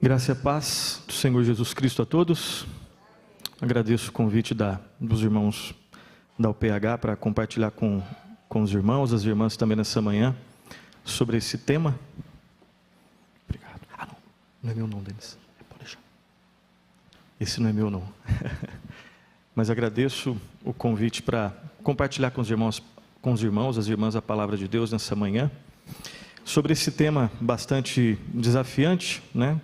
Graça e paz do Senhor Jesus Cristo a todos. Agradeço o convite dos irmãos da UPH para compartilhar com os irmãos, as irmãs também nessa manhã, sobre esse tema. Obrigado. Não é meu não, Denis. Pode deixar. Esse não é meu não. Mas agradeço o convite para compartilhar com os irmãos, as irmãs, a palavra de Deus nessa manhã, sobre esse tema bastante desafiante, né?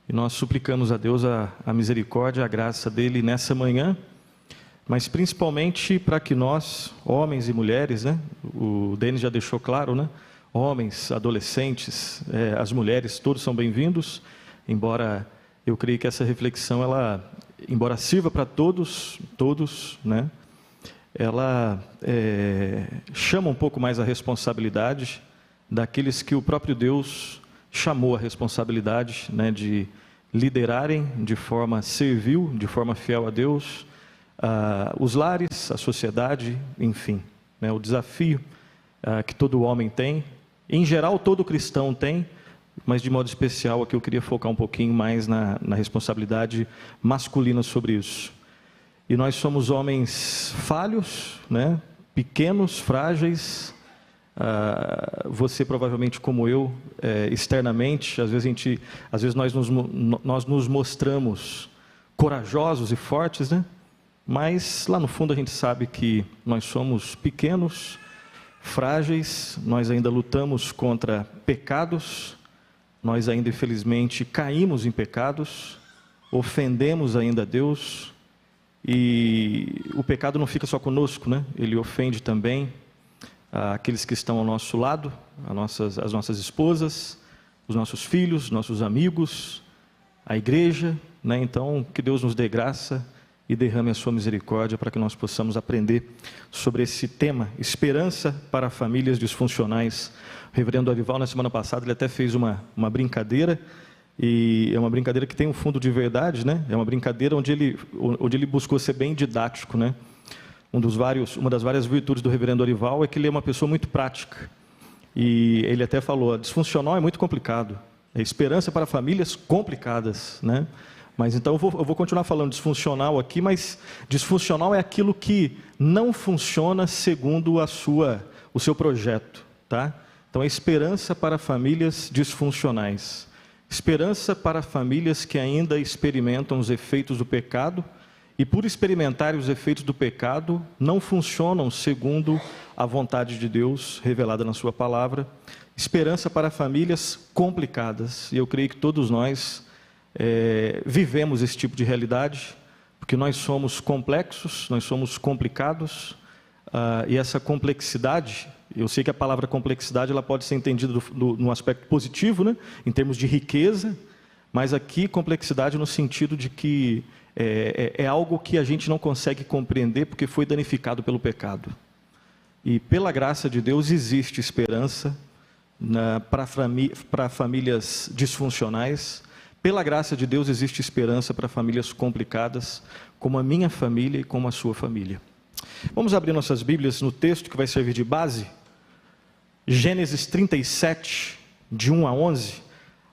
E nós suplicamos a Deus a misericórdia, a graça dele nessa manhã, mas principalmente para que nós, homens e mulheres, né? O Denis já deixou claro, né? Homens, adolescentes, as mulheres, todos são bem-vindos, embora eu creio que essa reflexão, embora sirva para todos, né? Ela chama um pouco mais a responsabilidade daqueles que o próprio Deus chamou a responsabilidade, né, de liderarem de forma servil, de forma fiel a Deus, os lares, a sociedade, enfim, né, o desafio que todo homem tem, em geral todo cristão tem, mas de modo especial aqui eu queria focar um pouquinho mais na responsabilidade masculina sobre isso. E nós somos homens falhos, né, pequenos, frágeis. Você provavelmente como eu, externamente, às vezes nós nos mostramos corajosos e fortes, né? Mas lá no fundo a gente sabe que nós somos pequenos, frágeis, nós ainda lutamos contra pecados, nós ainda infelizmente caímos em pecados, ofendemos ainda a Deus, e o pecado não fica só conosco, né? Ele ofende também aqueles que estão ao nosso lado, as nossas esposas, os nossos filhos, nossos amigos, a igreja, né? Então, que Deus nos dê graça e derrame a sua misericórdia para que nós possamos aprender sobre esse tema, esperança para famílias disfuncionais. O reverendo Avival, na semana passada, ele até fez uma brincadeira, e é uma brincadeira que tem um fundo de verdade, né? É uma brincadeira onde ele buscou ser bem didático, né? Uma das várias virtudes do reverendo Avival é que ele é uma pessoa muito prática. E ele até falou, disfuncional é muito complicado. É esperança para famílias complicadas, né? Mas então eu vou continuar falando disfuncional aqui, mas disfuncional é aquilo que não funciona segundo o seu projeto, tá? Então é esperança para famílias disfuncionais. Esperança para famílias que ainda experimentam os efeitos do pecado, e por experimentarem os efeitos do pecado, não funcionam segundo a vontade de Deus revelada na sua palavra. Esperança para famílias complicadas, e eu creio que todos nós vivemos esse tipo de realidade, porque nós somos complexos, nós somos complicados, e essa complexidade, eu sei que a palavra complexidade ela pode ser entendida no aspecto positivo, né, em termos de riqueza, mas aqui complexidade no sentido de que é algo que a gente não consegue compreender porque foi danificado pelo pecado. E pela graça de Deus existe esperança para famílias disfuncionais. Pela graça de Deus existe esperança para famílias complicadas, como a minha família e como a sua família. Vamos abrir nossas Bíblias no texto que vai servir de base. Gênesis 37, de 1 a 11,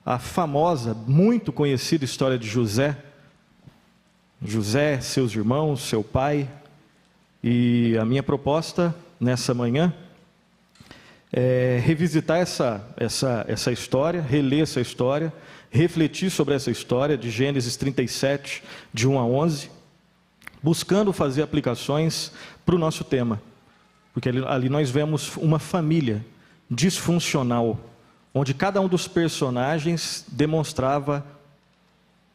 a famosa, muito conhecida história de José, seus irmãos, seu pai. E a minha proposta nessa manhã é revisitar essa história, reler essa história, refletir sobre essa história de Gênesis 37, de 1 a 11, buscando fazer aplicações para o nosso tema, porque ali nós vemos uma família disfuncional, onde cada um dos personagens demonstrava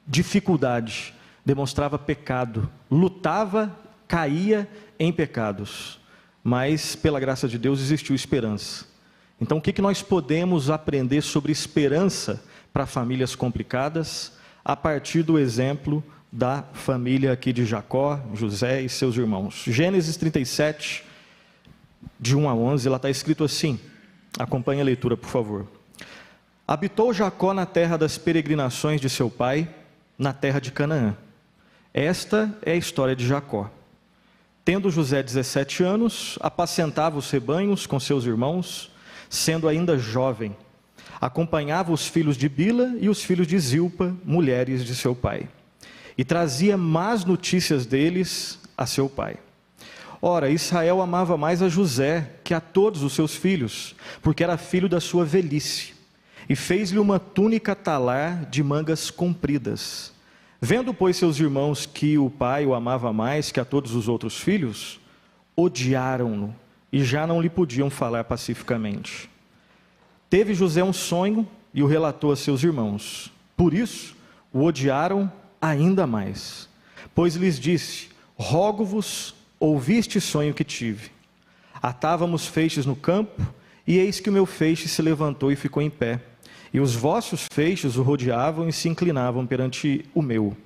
dificuldade, demonstrava pecado, lutava, caía em pecados, mas pela graça de Deus existiu esperança. Então o que nós podemos aprender sobre esperança para famílias complicadas, a partir do exemplo da família aqui de Jacó, José e seus irmãos? Gênesis 37, de 1 a 11, lá está escrito assim, acompanhe a leitura por favor. Habitou Jacó na terra das peregrinações de seu pai, na terra de Canaã. Esta é a história de Jacó. Tendo José 17 anos, apacentava os rebanhos com seus irmãos, sendo ainda jovem. Acompanhava os filhos de Bila e os filhos de Zilpa, mulheres de seu pai, e trazia más notícias deles a seu pai. Ora, Israel amava mais a José que a todos os seus filhos, porque era filho da sua velhice, e fez-lhe uma túnica talar de mangas compridas. Vendo, pois, seus irmãos que o pai o amava mais que a todos os outros filhos, odiaram-no e já não lhe podiam falar pacificamente. Teve José um sonho e o relatou a seus irmãos. Por isso, o odiaram ainda mais. Pois lhes disse: rogo-vos, ouvi este sonho que tive. Atávamos feixes no campo, e eis que o meu feixe se levantou e ficou em pé. E os vossos feixes o rodeavam e se inclinavam perante o meu.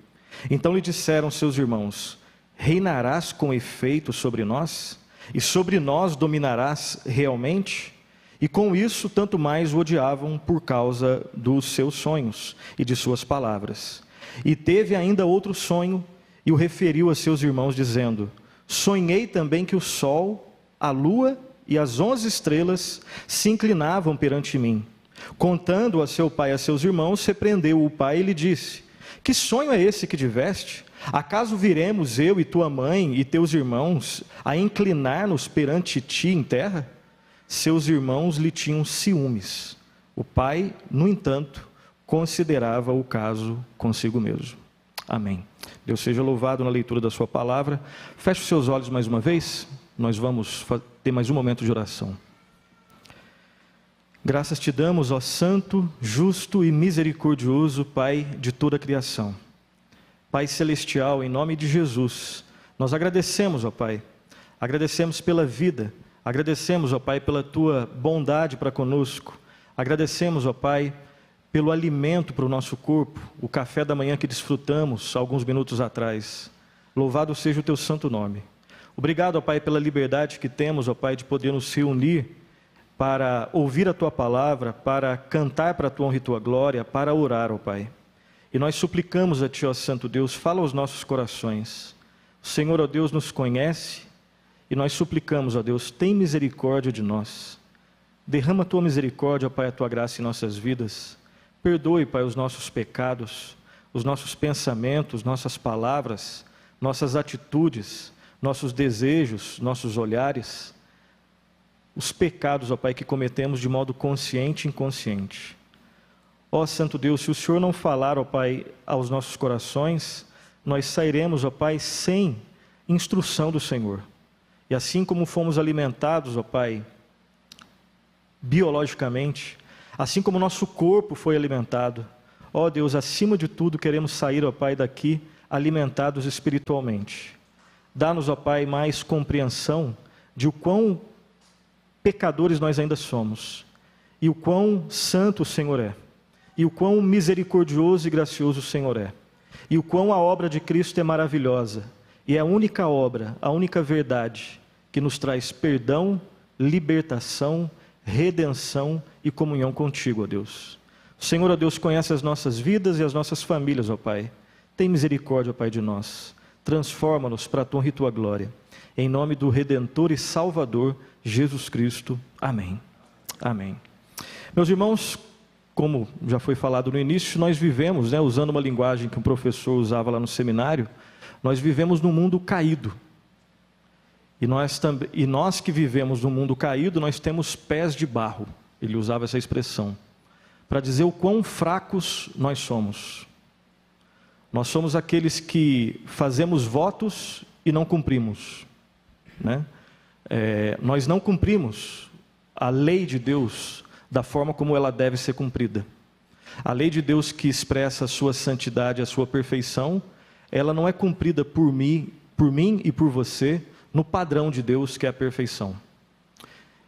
Então lhe disseram seus irmãos: reinarás com efeito sobre nós? E sobre nós dominarás realmente? E com isso, tanto mais o odiavam por causa dos seus sonhos e de suas palavras. E teve ainda outro sonho, e o referiu a seus irmãos, dizendo: sonhei também que o sol, a lua e as 11 estrelas se inclinavam perante mim. Contando a seu pai e a seus irmãos, repreendeu o pai e lhe disse: que sonho é esse que tiveste? Acaso viremos eu e tua mãe e teus irmãos a inclinar-nos perante ti em terra? Seus irmãos lhe tinham ciúmes. O pai, no entanto, considerava o caso consigo mesmo. Amém. Deus seja louvado na leitura da sua palavra. Feche os seus olhos mais uma vez. Nós vamos ter mais um momento de oração. Graças te damos, ó santo, justo e misericordioso Pai de toda a criação. Pai celestial, em nome de Jesus, nós agradecemos, ó Pai. Agradecemos pela vida. Agradecemos, ó Pai, pela tua bondade para conosco. Agradecemos, ó Pai, pelo alimento para o nosso corpo, o café da manhã que desfrutamos alguns minutos atrás. Louvado seja o teu santo nome. Obrigado, ó Pai, pela liberdade que temos, ó Pai, de poder nos reunir para ouvir a tua palavra, para cantar para a tua honra e tua glória, para orar, ó Pai. E nós suplicamos a ti, ó Santo Deus, fala aos nossos corações. O Senhor, ó Deus, nos conhece, e nós suplicamos, ó Deus, tem misericórdia de nós. Derrama a tua misericórdia, ó Pai, a tua graça em nossas vidas. Perdoe, Pai, os nossos pecados, os nossos pensamentos, nossas palavras, nossas atitudes, nossos desejos, nossos olhares, os pecados, ó Pai, que cometemos de modo consciente e inconsciente. Ó Santo Deus, se o Senhor não falar, ó Pai, aos nossos corações, nós sairemos, ó Pai, sem instrução do Senhor. E assim como fomos alimentados, ó Pai, biologicamente, assim como o nosso corpo foi alimentado, ó Deus, acima de tudo queremos sair, ó Pai, daqui alimentados espiritualmente. Dá-nos, ó Pai, mais compreensão de o quão pecadores nós ainda somos, e o quão santo o Senhor é, e o quão misericordioso e gracioso o Senhor é, e o quão a obra de Cristo é maravilhosa, e é a única obra, a única verdade que nos traz perdão, libertação, redenção e comunhão contigo, ó Deus. O Senhor, ó Deus, conhece as nossas vidas e as nossas famílias, ó Pai. Tem misericórdia, ó Pai, de nós. Transforma-nos para a tua honra e tua glória. Em nome do Redentor e Salvador, Jesus Cristo. Amém. Amém. Meus irmãos, como já foi falado no início, nós vivemos, usando uma linguagem que um professor usava lá no seminário, nós vivemos num mundo caído. E nós que vivemos num mundo caído, nós temos pés de barro. Ele usava essa expressão, para dizer o quão fracos nós somos. Nós somos aqueles que fazemos votos e não cumprimos, né? Nós não cumprimos a lei de Deus da forma como ela deve ser cumprida. A lei de Deus que expressa a sua santidade, a sua perfeição, ela não é cumprida por mim e por você no padrão de Deus, que é a perfeição.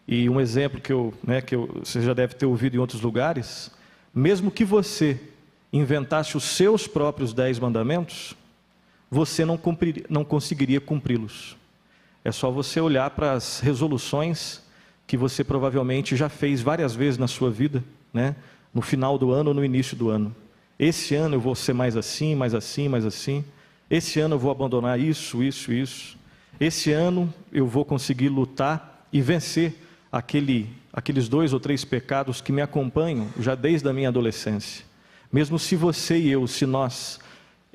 E um exemplo que você já deve ter ouvido em outros lugares: mesmo que você inventasse os seus próprios 10 mandamentos, você não conseguiria cumpri-los. É só você olhar para as resoluções que você provavelmente já fez várias vezes na sua vida, né? No final do ano ou no início do ano. Esse ano eu vou ser mais assim, mais assim, mais assim. Esse ano eu vou abandonar isso, isso, isso. Esse ano eu vou conseguir lutar e vencer aqueles 2 ou 3 pecados que me acompanham já desde a minha adolescência. Mesmo se você e eu, se nós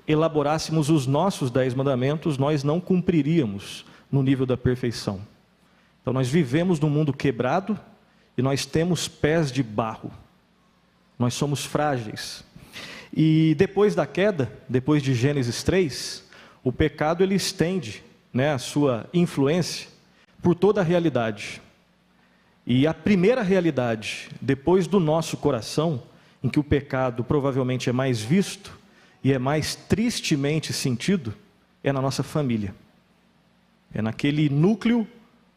elaborássemos os nossos 10 mandamentos, nós não cumpriríamos no nível da perfeição. Então nós vivemos num mundo quebrado e nós temos pés de barro. Nós somos frágeis. E depois da queda, depois de Gênesis 3, o pecado ele estende, a sua influência por toda a realidade. E a primeira realidade, depois do nosso coração, em que o pecado provavelmente é mais visto e é mais tristemente sentido, é na nossa família. É naquele núcleo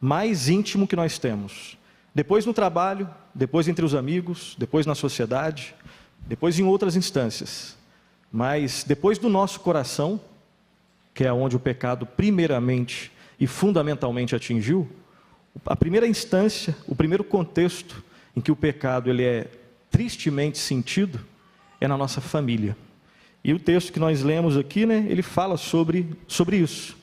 mais íntimo que nós temos. Depois no trabalho, depois entre os amigos, depois na sociedade, depois em outras instâncias. Mas depois do nosso coração, que é onde o pecado primeiramente e fundamentalmente atingiu, a primeira instância, o primeiro contexto em que o pecado ele é tristemente sentido é na nossa família. E o texto que nós lemos aqui, ele fala sobre isso.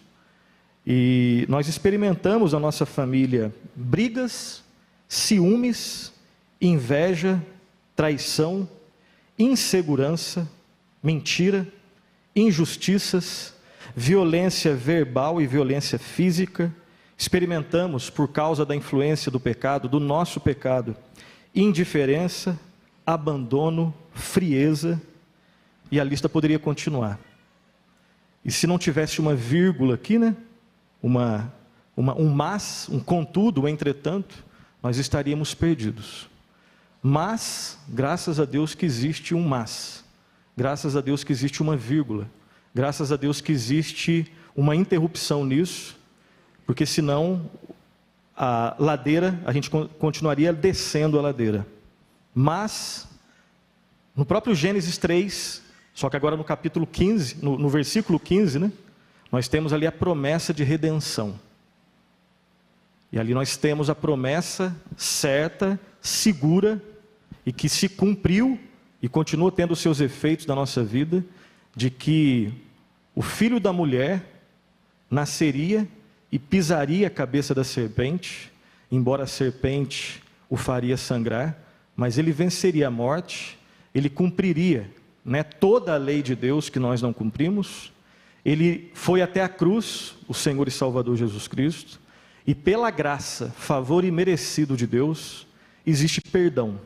E nós experimentamos na nossa família brigas, ciúmes, inveja, traição, insegurança, mentira, injustiças, violência verbal e violência física. Experimentamos, por causa da influência do pecado, do nosso pecado, indiferença, abandono, frieza, e a lista poderia continuar. E se não tivesse uma vírgula aqui, um mas, um contudo, um entretanto, nós estaríamos perdidos. Mas, graças a Deus que existe um mas, graças a Deus que existe uma vírgula, graças a Deus que existe uma interrupção nisso, porque senão a ladeira, a gente continuaria descendo a ladeira. Mas, no próprio Gênesis 3, só que agora no capítulo 15, no versículo 15, nós temos ali a promessa de redenção. E ali nós temos a promessa certa, segura, e que se cumpriu e continua tendo os seus efeitos na nossa vida, de que o filho da mulher nasceria e pisaria a cabeça da serpente, embora a serpente o faria sangrar, mas ele venceria a morte, ele cumpriria toda a lei de Deus que nós não cumprimos. Ele foi até a cruz, o Senhor e Salvador Jesus Cristo, e pela graça, favor imerecido de Deus, existe perdão,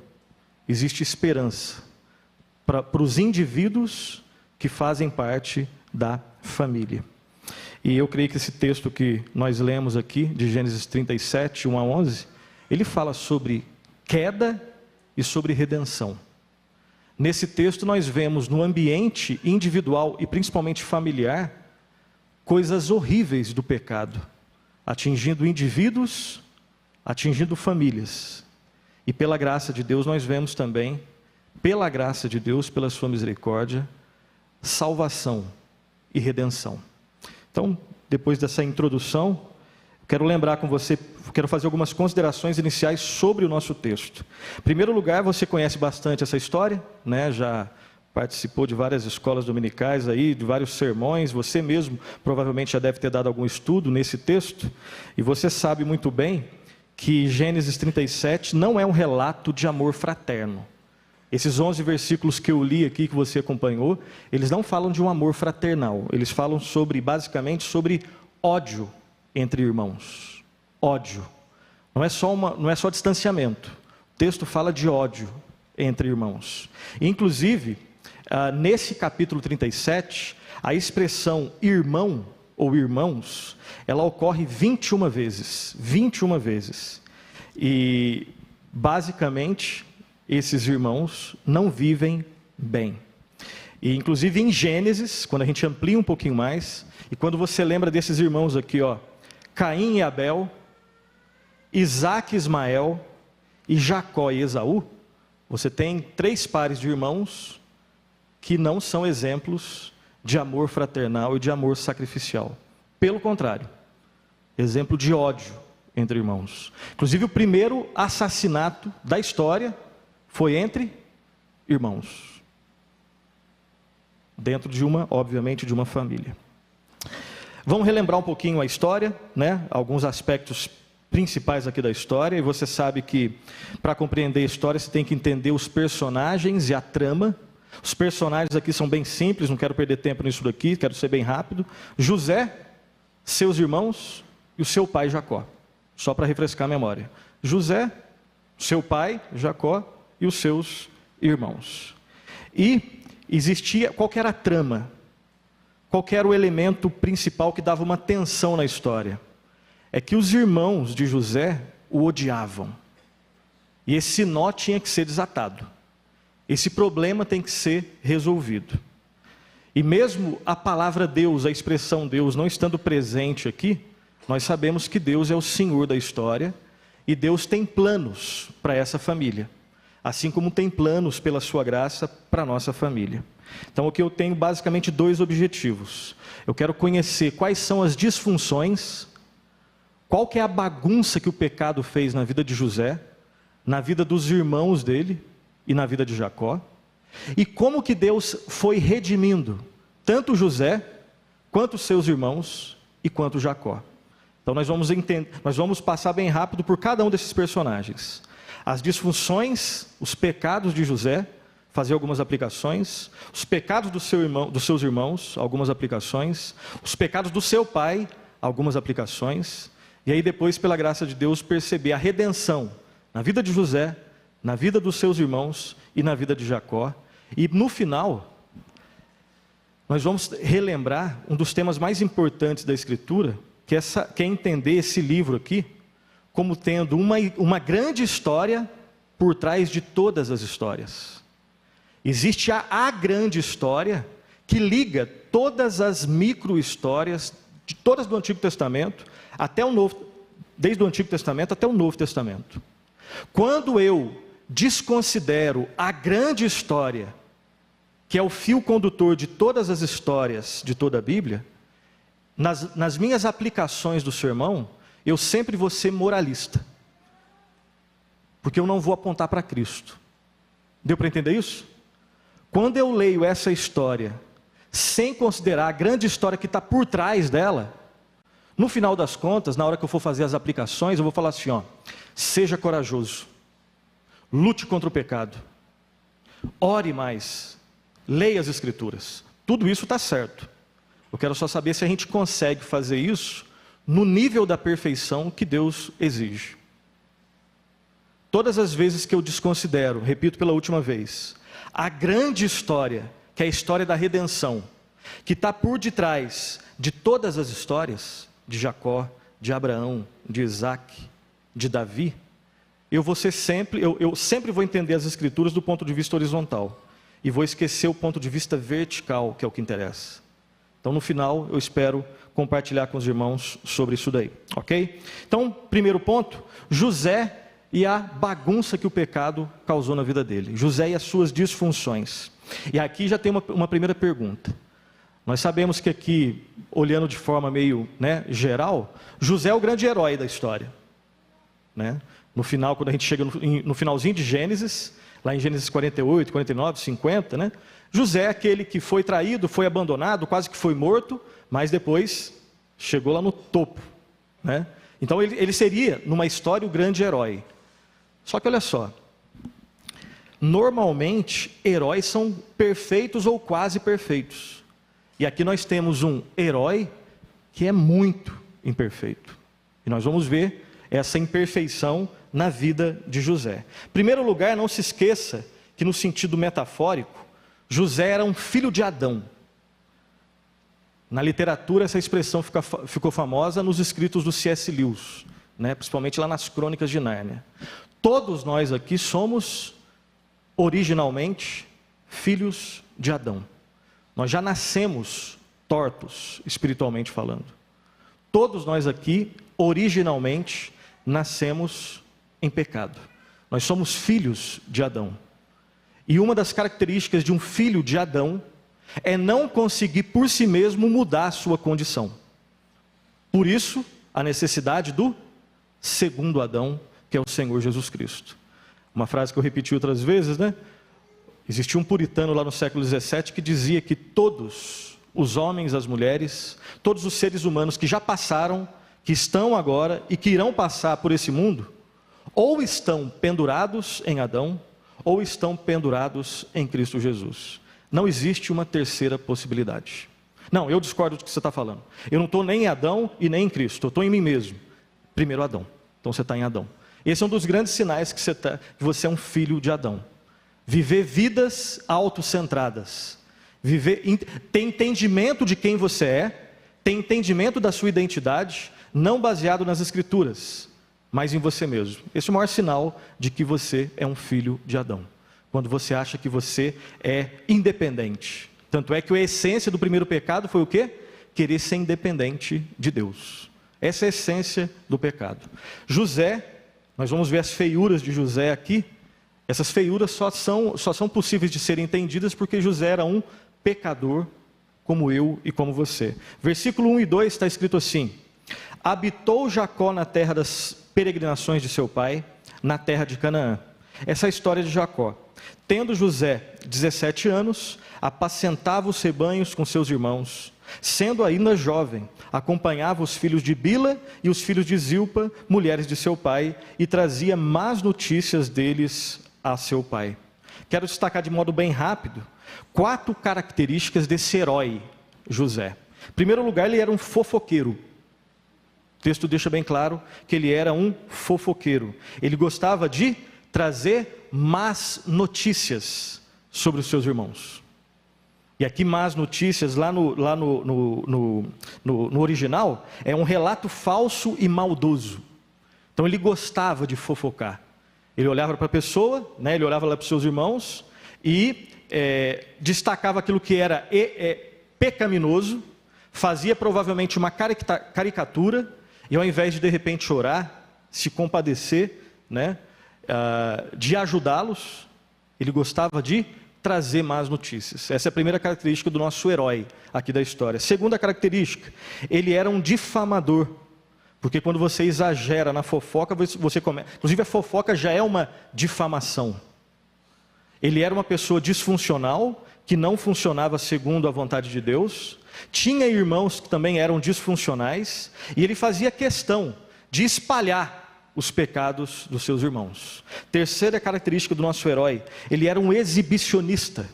existe esperança para os indivíduos que fazem parte da família. E eu creio que esse texto que nós lemos aqui, de Gênesis 37, 1 a 11, ele fala sobre queda e sobre redenção. Nesse texto nós vemos no ambiente individual e principalmente familiar, coisas horríveis do pecado, atingindo indivíduos, atingindo famílias. E pela graça de Deus nós vemos também, pela graça de Deus, pela sua misericórdia, salvação e redenção. Então, depois dessa introdução, quero lembrar com você, quero fazer algumas considerações iniciais sobre o nosso texto. Em primeiro lugar, você conhece bastante essa história, já participou de várias escolas dominicais aí, de vários sermões, você mesmo provavelmente já deve ter dado algum estudo nesse texto, e você sabe muito bem que Gênesis 37 não é um relato de amor fraterno. Esses 11 versículos que eu li aqui, que você acompanhou, eles não falam de um amor fraternal, eles falam basicamente sobre ódio entre irmãos. Ódio. Não é só distanciamento. O texto fala de ódio entre irmãos. Inclusive, nesse capítulo 37, a expressão irmão ou irmãos, ela ocorre 21 vezes. 21 vezes. E, basicamente, esses irmãos não vivem bem. E, inclusive, em Gênesis, quando a gente amplia um pouquinho mais, e quando você lembra desses irmãos aqui, Caim e Abel, Isaac e Ismael, e Jacó e Esaú, você tem 3 pares de irmãos que não são exemplos de amor fraternal e de amor sacrificial. Pelo contrário, exemplo de ódio entre irmãos. Inclusive, o primeiro assassinato da história foi entre irmãos. Dentro obviamente, de uma família. Vamos relembrar um pouquinho a história, alguns aspectos principais aqui da história, e você sabe que para compreender a história você tem que entender os personagens e a trama. Os personagens aqui são bem simples, não quero perder tempo nisso daqui, quero ser bem rápido. José, seus irmãos e o seu pai Jacó, só para refrescar a memória. José, seu pai Jacó e os seus irmãos. E existia, qual que era a trama? Qual que era o elemento principal que dava uma tensão na história? É que os irmãos de José o odiavam. E esse nó tinha que ser desatado. Esse problema tem que ser resolvido. E mesmo a palavra Deus, a expressão Deus não estando presente aqui, nós sabemos que Deus é o Senhor da história e Deus tem planos para essa família. Assim como tem planos pela sua graça para a nossa família. Então aqui eu tenho basicamente 2 objetivos. Eu quero conhecer quais são as disfunções, qual que é a bagunça que o pecado fez na vida de José, na vida dos irmãos dele e na vida de Jacó, e como que Deus foi redimindo tanto José, quanto seus irmãos e quanto Jacó. Então nós vamos passar bem rápido por cada um desses personagens. As disfunções, os pecados de José, fazer algumas aplicações, os pecados dos seus irmãos, algumas aplicações, os pecados do seu pai, algumas aplicações, e aí depois, pela graça de Deus, perceber a redenção na vida de José, na vida dos seus irmãos e na vida de Jacó. E no final, nós vamos relembrar um dos temas mais importantes da Escritura, que é entender esse livro aqui como tendo uma grande história por trás de todas as histórias. Existe a grande história que liga todas as micro-histórias, de todas do Antigo Testamento, até o Novo, desde o Antigo Testamento até o Novo Testamento. Quando eu desconsidero a grande história, que é o fio condutor de todas as histórias de toda a Bíblia, nas minhas aplicações do sermão, eu sempre vou ser moralista, porque eu não vou apontar para Cristo. Deu para entender isso? Quando eu leio essa história, sem considerar a grande história que está por trás dela, no final das contas, na hora que eu for fazer as aplicações, eu vou falar assim, seja corajoso, lute contra o pecado, ore mais, leia as Escrituras, tudo isso está certo. Eu quero só saber se a gente consegue fazer isso no nível da perfeição que Deus exige. Todas as vezes que eu desconsidero, repito pela última vez, a grande história, que é a história da redenção, que está por detrás de todas as histórias, de Jacó, de Abraão, de Isaac, de Davi, eu sempre vou entender as Escrituras do ponto de vista horizontal, e vou esquecer o ponto de vista vertical, que é o que interessa. Então no final eu espero compartilhar com os irmãos sobre isso daí, ok? Então, primeiro ponto, José e a bagunça que o pecado causou na vida dele. José e as suas disfunções. E aqui já tem uma primeira pergunta. Nós sabemos que aqui, olhando de forma meio geral, José é o grande herói da história. No final, quando a gente chega no finalzinho de Gênesis, lá em Gênesis 48, 49, 50, José é aquele que foi traído, foi abandonado, quase que foi morto, mas depois chegou lá no topo. Então ele seria, numa história, o grande herói. Só que olha só, normalmente heróis são perfeitos ou quase perfeitos. E aqui nós temos um herói que é muito imperfeito. E nós vamos ver essa imperfeição na vida de José. Em primeiro lugar, não se esqueça que no sentido metafórico, José era um filho de Adão. Na literatura essa expressão ficou famosa nos escritos do C.S. Lewis, principalmente lá nas Crônicas de Nárnia. Todos nós aqui somos originalmente filhos de Adão. Nós já nascemos tortos, espiritualmente falando. Todos nós aqui, originalmente, nascemos em pecado. Nós somos filhos de Adão. E uma das características de um filho de Adão é não conseguir por si mesmo mudar a sua condição. Por isso, a necessidade do segundo Adão, que é o Senhor Jesus Cristo. Uma frase que eu repeti outras vezes, Existia um puritano lá no século XVII que dizia que todos os homens, as mulheres, todos os seres humanos que já passaram, que estão agora e que irão passar por esse mundo, ou estão pendurados em Adão, ou estão pendurados em Cristo Jesus. Não existe uma terceira possibilidade. Não, eu discordo do que você está falando. Eu não estou nem em Adão e nem em Cristo, eu estou em mim mesmo. Primeiro Adão, então você está em Adão. Esse é um dos grandes sinais que você é um filho de Adão. Viver vidas autocentradas, ter entendimento de quem você é, ter entendimento da sua identidade, não baseado nas Escrituras, mas em você mesmo. Esse é o maior sinal de que você é um filho de Adão. Quando você acha que você é independente. Tanto é que a essência do primeiro pecado foi o quê? Querer ser independente de Deus. Essa é a essência do pecado. José, nós vamos ver as feiuras de José aqui. Essas feiuras só são possíveis de serem entendidas porque José era um pecador, como eu e como você. Versículo 1 e 2 está escrito assim: habitou Jacó na terra das peregrinações de seu pai, na terra de Canaã. Essa é a história de Jacó. Tendo José 17 anos, apacentava os rebanhos com seus irmãos. Sendo ainda jovem, acompanhava os filhos de Bila e os filhos de Zilpa, mulheres de seu pai, e trazia más notícias deles a seu pai. Quero destacar de modo bem rápido 4 características desse herói, José. Em primeiro lugar, ele era um fofoqueiro. O texto deixa bem claro que ele era um fofoqueiro. Ele gostava de trazer más notícias sobre os seus irmãos. E aqui más notícias, lá no original, é um relato falso e maldoso. Então ele gostava de fofocar. Ele olhava para a pessoa, né, ele olhava lá para os seus irmãos e destacava aquilo que era pecaminoso, fazia provavelmente uma caricatura, e ao invés de repente chorar, se compadecer, né, de ajudá-los, ele gostava de trazer más notícias. Essa é a primeira característica do nosso herói aqui da história. Segunda característica, ele era um difamador, porque quando você exagera na fofoca, você começa. Inclusive a fofoca já é uma difamação. Ele era uma pessoa disfuncional, que não funcionava segundo a vontade de Deus, tinha irmãos que também eram disfuncionais, e ele fazia questão de espalhar os pecados dos seus irmãos. Terceira característica do nosso herói, ele era um exibicionista.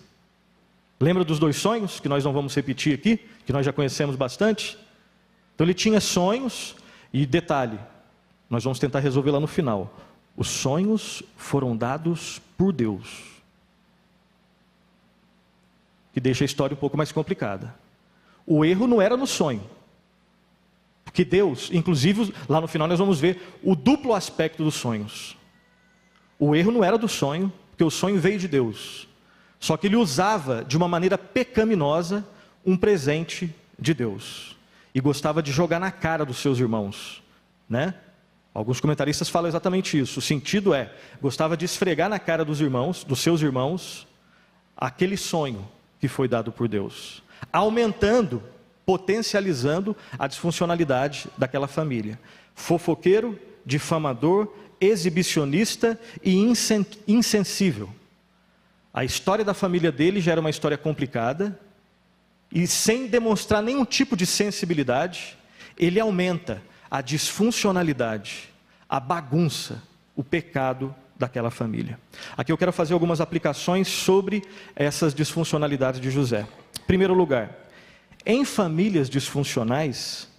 Lembra dos 2 sonhos, que nós não vamos repetir aqui, que nós já conhecemos bastante? Então ele tinha sonhos, e detalhe, nós vamos tentar resolver lá no final. Os sonhos foram dados por Deus, que deixa a história um pouco mais complicada. O erro não era no sonho, porque Deus, inclusive lá no final nós vamos ver o duplo aspecto dos sonhos. O erro não era do sonho, porque o sonho veio de Deus. Só que ele usava de uma maneira pecaminosa um presente de Deus. E gostava de jogar na cara dos seus irmãos, né? Alguns comentaristas falam exatamente isso. O sentido é, gostava de esfregar na cara dos irmãos, dos seus irmãos, aquele sonho que foi dado por Deus, aumentando, potencializando a disfuncionalidade daquela família. Fofoqueiro, difamador, exibicionista e insensível. A história da família dele já era uma história complicada, e sem demonstrar nenhum tipo de sensibilidade, ele aumenta a disfuncionalidade, a bagunça, o pecado daquela família. Aqui eu quero fazer algumas aplicações sobre essas disfuncionalidades de José. Em primeiro lugar, em famílias disfuncionais,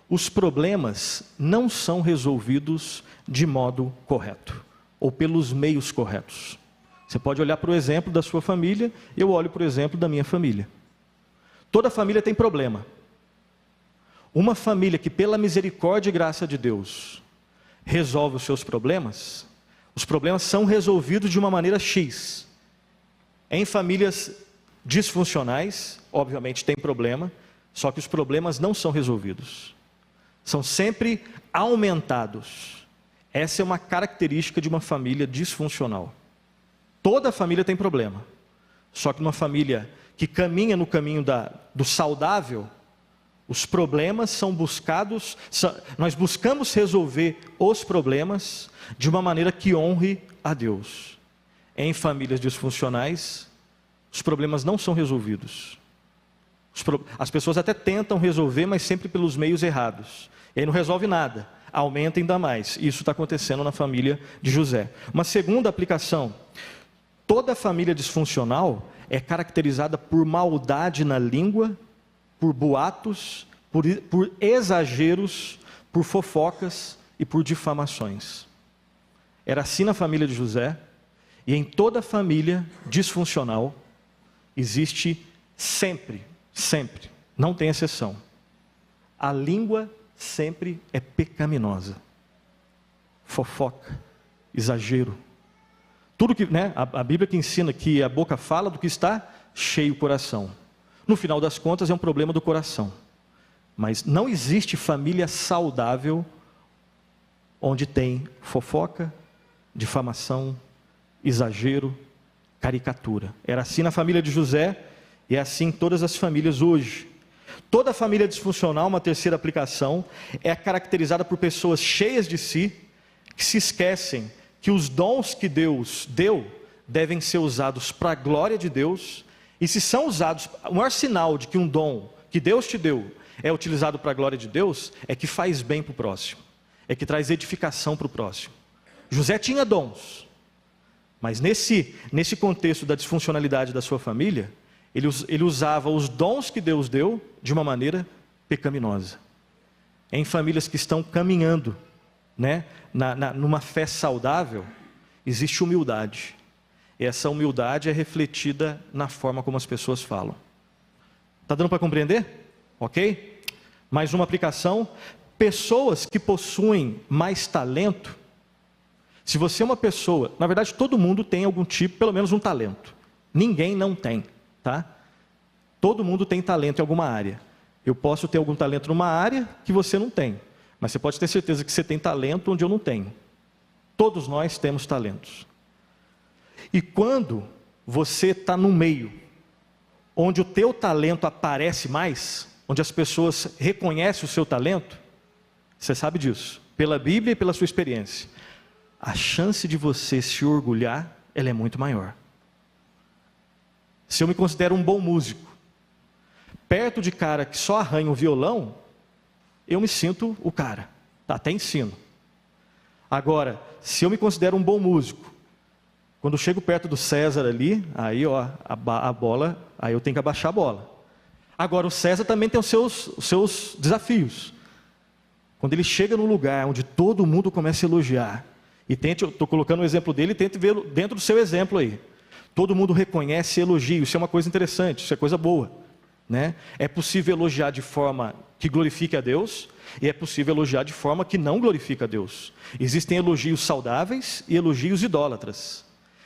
os problemas não são resolvidos de modo correto, ou pelos meios corretos. Você pode olhar para o exemplo da sua família, eu olho para o exemplo da minha família. Toda família tem problema. Uma família que pela misericórdia e graça de Deus resolve os seus problemas, os problemas são resolvidos de uma maneira X. Em famílias disfuncionais, obviamente tem problema, só que os problemas não são resolvidos. São sempre aumentados. Essa é uma característica de uma família disfuncional. Toda família tem problema. Só que numa família que caminha no caminho do saudável, os problemas são buscados, nós buscamos resolver os problemas de uma maneira que honre a Deus. Em famílias disfuncionais, os problemas não são resolvidos. As pessoas até tentam resolver, mas sempre pelos meios errados. E aí não resolve nada, aumenta ainda mais. Isso está acontecendo na família de José. Uma segunda aplicação: toda família disfuncional é caracterizada por maldade na língua, por boatos, por exageros, por fofocas e por difamações. Era assim na família de José, e em toda família disfuncional existe sempre, não tem exceção, a língua sempre é pecaminosa. Fofoca, exagero. Tudo que, a Bíblia que ensina que a boca fala do que está cheio o coração. No final das contas é um problema do coração. Mas não existe família saudável onde tem fofoca, difamação, exagero, caricatura. Era assim na família de José e é assim em todas as famílias hoje. Toda família disfuncional, uma terceira aplicação, é caracterizada por pessoas cheias de si, que se esquecem que os dons que Deus deu devem ser usados para a glória de Deus, e se são usados, o maior sinal de que um dom que Deus te deu é utilizado para a glória de Deus, é que faz bem para o próximo, é que traz edificação para o próximo. José tinha dons, mas nesse contexto da disfuncionalidade da sua família, ele usava os dons que Deus deu de uma maneira pecaminosa. Em famílias que estão caminhando, numa fé saudável, existe humildade. E essa humildade é refletida na forma como as pessoas falam. Está dando para compreender? Ok? Mais uma aplicação: pessoas que possuem mais talento. Se você é uma pessoa, na verdade todo mundo tem algum tipo, pelo menos um talento. Ninguém não tem, tá? Todo mundo tem talento em alguma área. Eu posso ter algum talento numa área que você não tem, mas você pode ter certeza que você tem talento onde eu não tenho. Todos nós temos talentos. E quando você está no meio onde o teu talento aparece mais, onde as pessoas reconhecem o seu talento, você sabe disso, pela Bíblia e pela sua experiência, a chance de você se orgulhar, ela é muito maior. Se eu me considero um bom músico, perto de cara que só arranha o violão, eu me sinto o cara, até ensino. Agora, se eu me considero um bom músico, quando eu chego perto do César ali, aí a bola, aí eu tenho que abaixar a bola. Agora o César também tem os seus desafios. Quando ele chega num lugar onde todo mundo começa a elogiar, e eu estou colocando o exemplo dele, tente ver dentro do seu exemplo aí. Todo mundo reconhece e elogia, isso é uma coisa interessante, isso é coisa boa. É possível elogiar de forma que glorifique a Deus, e é possível elogiar de forma que não glorifica a Deus. Existem elogios saudáveis e elogios idólatras.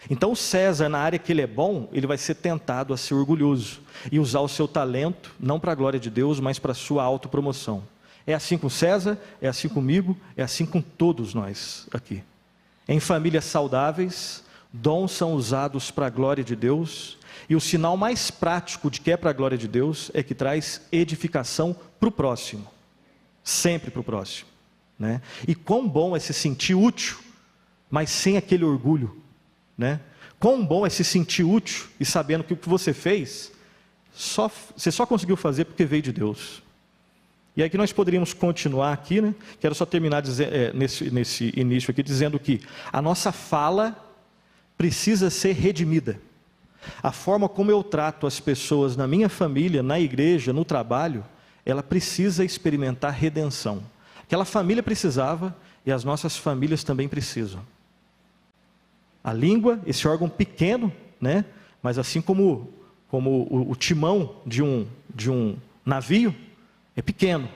Então o César, na área que ele é bom, ele vai ser tentado a ser orgulhoso, e usar o seu talento, não para a glória de Deus, mas para a sua autopromoção. É assim com César, é assim comigo, é assim com todos nós aqui. Em famílias saudáveis, dons são usados para a glória de Deus, e o sinal mais prático de que é para a glória de Deus é que traz edificação para o próximo, sempre para o próximo. E quão bom é se sentir útil, mas sem aquele orgulho. Quão bom é se sentir útil e sabendo que o que você fez, você só conseguiu fazer porque veio de Deus. E aí que nós poderíamos continuar aqui, Quero só terminar nesse início aqui dizendo que a nossa fala precisa ser redimida. A forma como eu trato as pessoas na minha família, na igreja, no trabalho, ela precisa experimentar redenção. Aquela família precisava e as nossas famílias também precisam. A língua, esse órgão pequeno, mas assim como o timão de um navio, é pequeno,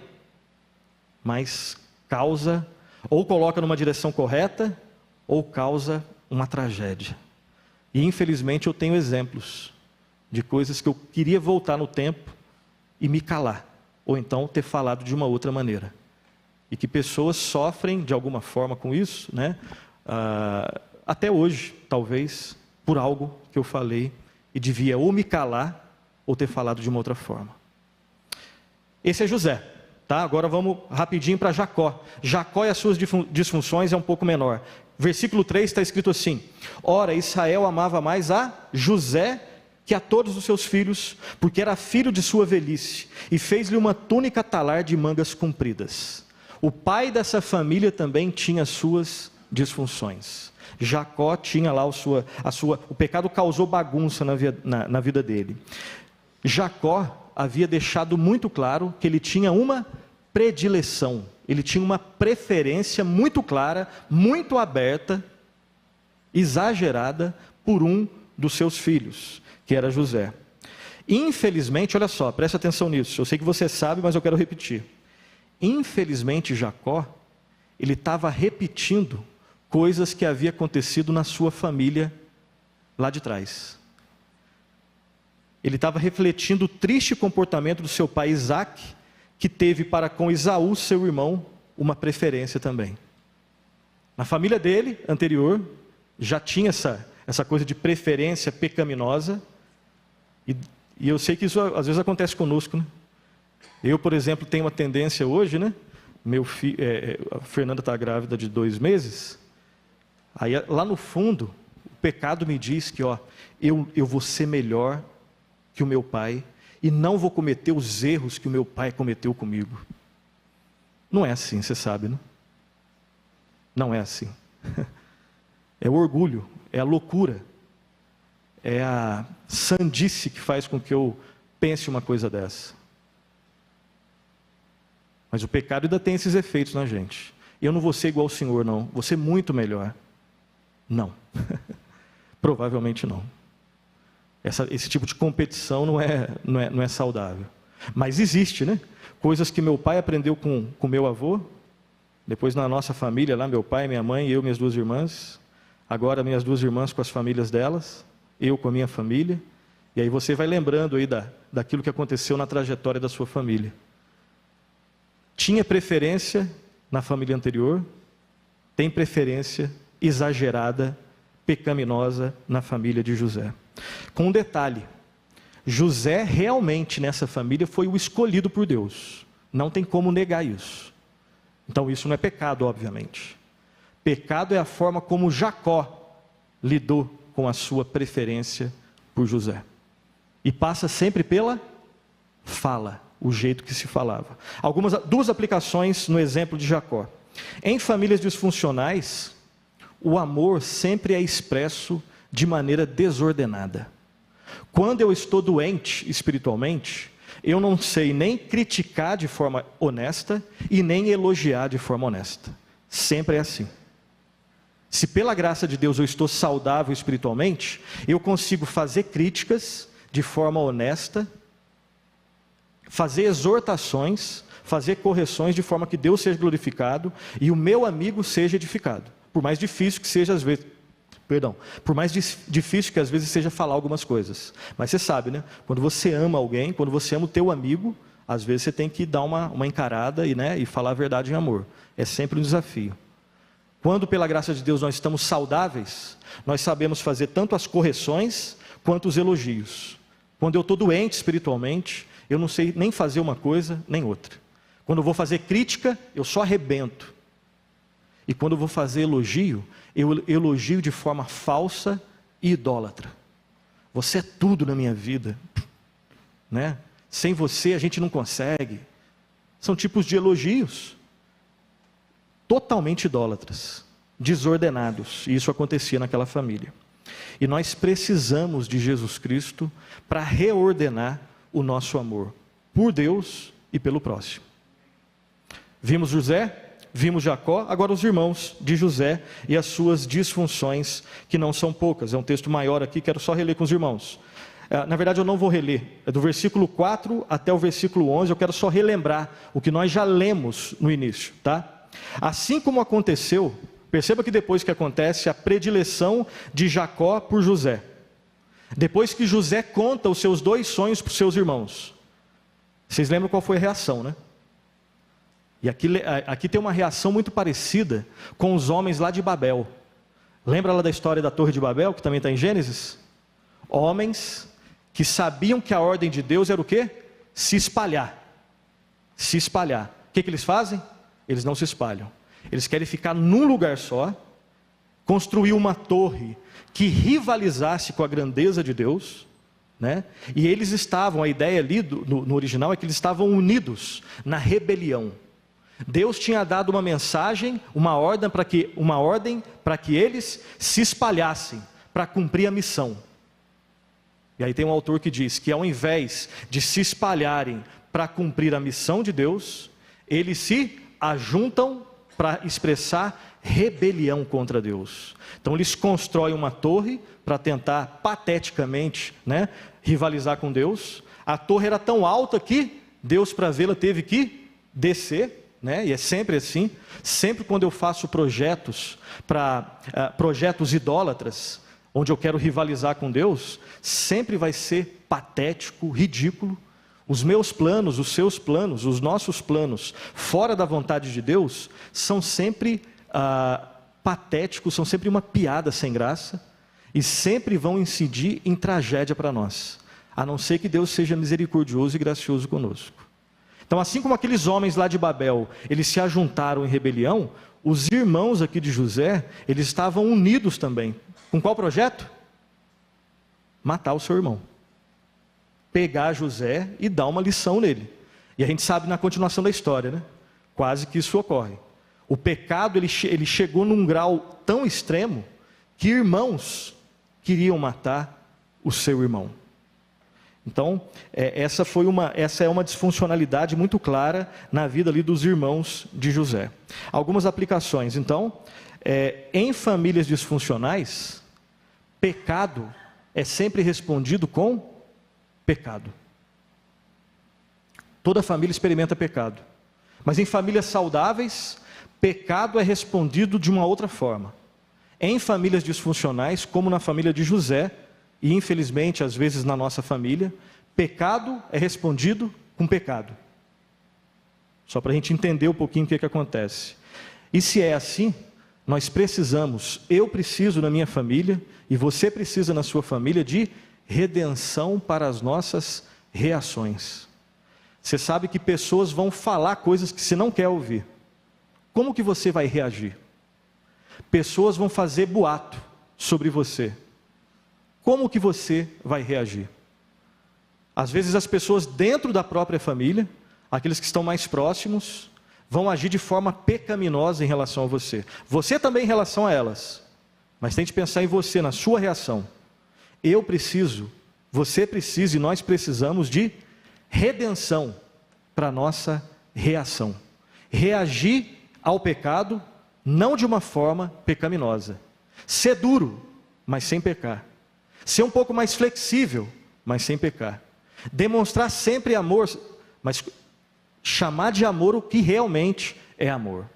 mas causa, ou coloca numa direção correta, ou causa uma tragédia. E infelizmente eu tenho exemplos de coisas que eu queria voltar no tempo e me calar, ou então ter falado de uma outra maneira. E que pessoas sofrem de alguma forma com isso, até hoje, talvez, por algo que eu falei e devia ou me calar, ou ter falado de uma outra forma. Esse é José, tá? Agora vamos rapidinho para Jacó. Jacó e as suas disfunções é um pouco menor. Versículo 3 está escrito assim: ora, Israel amava mais a José que a todos os seus filhos, porque era filho de sua velhice, e fez-lhe uma túnica talar de mangas compridas. O pai dessa família também tinha suas disfunções. Jacó tinha lá o pecado causou bagunça na vida dele. Jacó havia deixado muito claro que ele tinha uma predileção, ele tinha uma preferência muito clara, muito aberta, exagerada por um dos seus filhos, que era José. Infelizmente, olha só, preste atenção nisso, eu sei que você sabe, mas eu quero repetir. Infelizmente, Jacó, ele estava repetindo coisas que havia acontecido na sua família lá de trás. Ele estava refletindo o triste comportamento do seu pai Isaac, que teve para com Esaú, seu irmão, uma preferência também. Na família dele, anterior, já tinha essa coisa de preferência pecaminosa, e eu sei que isso às vezes acontece conosco, né? Eu, por exemplo, tenho uma tendência hoje, né? A Fernanda está grávida de 2 meses, aí lá no fundo, o pecado me diz que eu vou ser melhor que o meu pai, e não vou cometer os erros que o meu pai cometeu comigo. Não é assim, você sabe, né? Não é assim. É o orgulho, é a loucura, é a sandice que faz com que eu pense uma coisa dessa. Mas o pecado ainda tem esses efeitos na gente. Eu não vou ser igual ao Senhor, não. Vou ser muito melhor. Não. Provavelmente não. Esse tipo de competição não é saudável. Mas existe, né? Coisas que meu pai aprendeu com meu avô, depois na nossa família lá, meu pai, minha mãe, eu e minhas 2 irmãs, agora minhas 2 irmãs com as famílias delas, eu com a minha família, e aí você vai lembrando aí daquilo que aconteceu na trajetória da sua família. Tinha preferência na família anterior, tem preferência exagerada, pecaminosa na família de José. Com um detalhe, José realmente nessa família foi o escolhido por Deus, não tem como negar isso. Então isso não é pecado, obviamente. Pecado é a forma como Jacó lidou com a sua preferência por José. E passa sempre pela fala, o jeito que se falava. 2 aplicações no exemplo de Jacó. Em famílias disfuncionais, o amor sempre é expresso de maneira desordenada. Quando eu estou doente espiritualmente, eu não sei nem criticar de forma honesta e nem elogiar de forma honesta. Sempre é assim. Se pela graça de Deus eu estou saudável espiritualmente, eu consigo fazer críticas de forma honesta, fazer exortações, fazer correções de forma que Deus seja glorificado e o meu amigo seja edificado. Por mais difícil que seja às vezes, por mais difícil que às vezes seja falar algumas coisas. Mas você sabe, né? Quando você ama alguém, quando você ama o teu amigo, às vezes você tem que dar uma encarada e falar a verdade em amor. É sempre um desafio. Quando pela graça de Deus nós estamos saudáveis, nós sabemos fazer tanto as correções quanto os elogios. Quando eu estou doente espiritualmente, eu não sei nem fazer uma coisa nem outra. Quando eu vou fazer crítica, eu só arrebento. E quando eu vou fazer elogio, eu elogio de forma falsa e idólatra. Você é tudo na minha vida, né? Sem você a gente não consegue. São tipos de elogios totalmente idólatras, desordenados, e isso acontecia naquela família. E nós precisamos de Jesus Cristo para reordenar o nosso amor por Deus e pelo próximo. Vimos José, vimos Jacó, agora os irmãos de José e as suas disfunções, que não são poucas. É um texto maior aqui, quero só reler com os irmãos. Na verdade eu não vou reler, é do versículo 4 até o versículo 11, eu quero só relembrar o que nós já lemos no início, tá? Assim como aconteceu, perceba que depois que acontece a predileção de Jacó por José, depois que José conta os seus 2 sonhos para os seus irmãos, vocês lembram qual foi a reação, né? E aqui tem uma reação muito parecida com os homens lá de Babel. Lembra lá da história da Torre de Babel, que também está em Gênesis? Homens que sabiam que a ordem de Deus era o quê? Se espalhar. Se espalhar. O que eles fazem? Eles não se espalham. Eles querem ficar num lugar só, construir uma torre que rivalizasse com a grandeza de Deus, né? E eles estavam, a ideia ali no original é que eles estavam unidos na rebelião. Deus tinha dado uma mensagem, uma ordem para que eles se espalhassem, para cumprir a missão. E aí tem um autor que diz que ao invés de se espalharem para cumprir a missão de Deus, eles se ajuntam para expressar rebelião contra Deus. Então eles constroem uma torre para tentar pateticamente, rivalizar com Deus. A torre era tão alta que Deus, para vê-la, teve que descer. E é sempre assim. Sempre quando eu faço projetos projetos idólatras, onde eu quero rivalizar com Deus, sempre vai ser patético, ridículo. Os meus planos, os seus planos, os nossos planos, fora da vontade de Deus, são sempre patéticos, são sempre uma piada sem graça, e sempre vão incidir em tragédia para nós, a não ser que Deus seja misericordioso e gracioso conosco. Então, assim como aqueles homens lá de Babel, eles se ajuntaram em rebelião, os irmãos aqui de José, eles estavam unidos também. Com qual projeto? Matar o seu irmão. Pegar José e dar uma lição nele. E a gente sabe na continuação da história, quase que isso ocorre. O pecado, ele chegou num grau tão extremo, que irmãos queriam matar o seu irmão. Então, essa é uma disfuncionalidade muito clara na vida ali dos irmãos de José. Algumas aplicações, então, em famílias disfuncionais, pecado é sempre respondido com pecado. Toda família experimenta pecado, mas em famílias saudáveis, pecado é respondido de uma outra forma. Em famílias disfuncionais, como na família de José, e infelizmente às vezes na nossa família, pecado é respondido com pecado. Só para a gente entender um pouquinho o que acontece. E se é assim, eu preciso na minha família, e você precisa na sua família, de redenção para as nossas reações. Você sabe que pessoas vão falar coisas que você não quer ouvir. Como que você vai reagir? Pessoas vão fazer boato sobre você. Como que você vai reagir? Às vezes as pessoas dentro da própria família, aqueles que estão mais próximos, vão agir de forma pecaminosa em relação a você. Você também em relação a elas. Mas tente pensar em você, na sua reação. Eu preciso, você precisa e nós precisamos de redenção para a nossa reação. Reagir ao pecado, não de uma forma pecaminosa. Ser duro, mas sem pecar. Ser um pouco mais flexível, mas sem pecar. Demonstrar sempre amor, mas chamar de amor o que realmente é amor.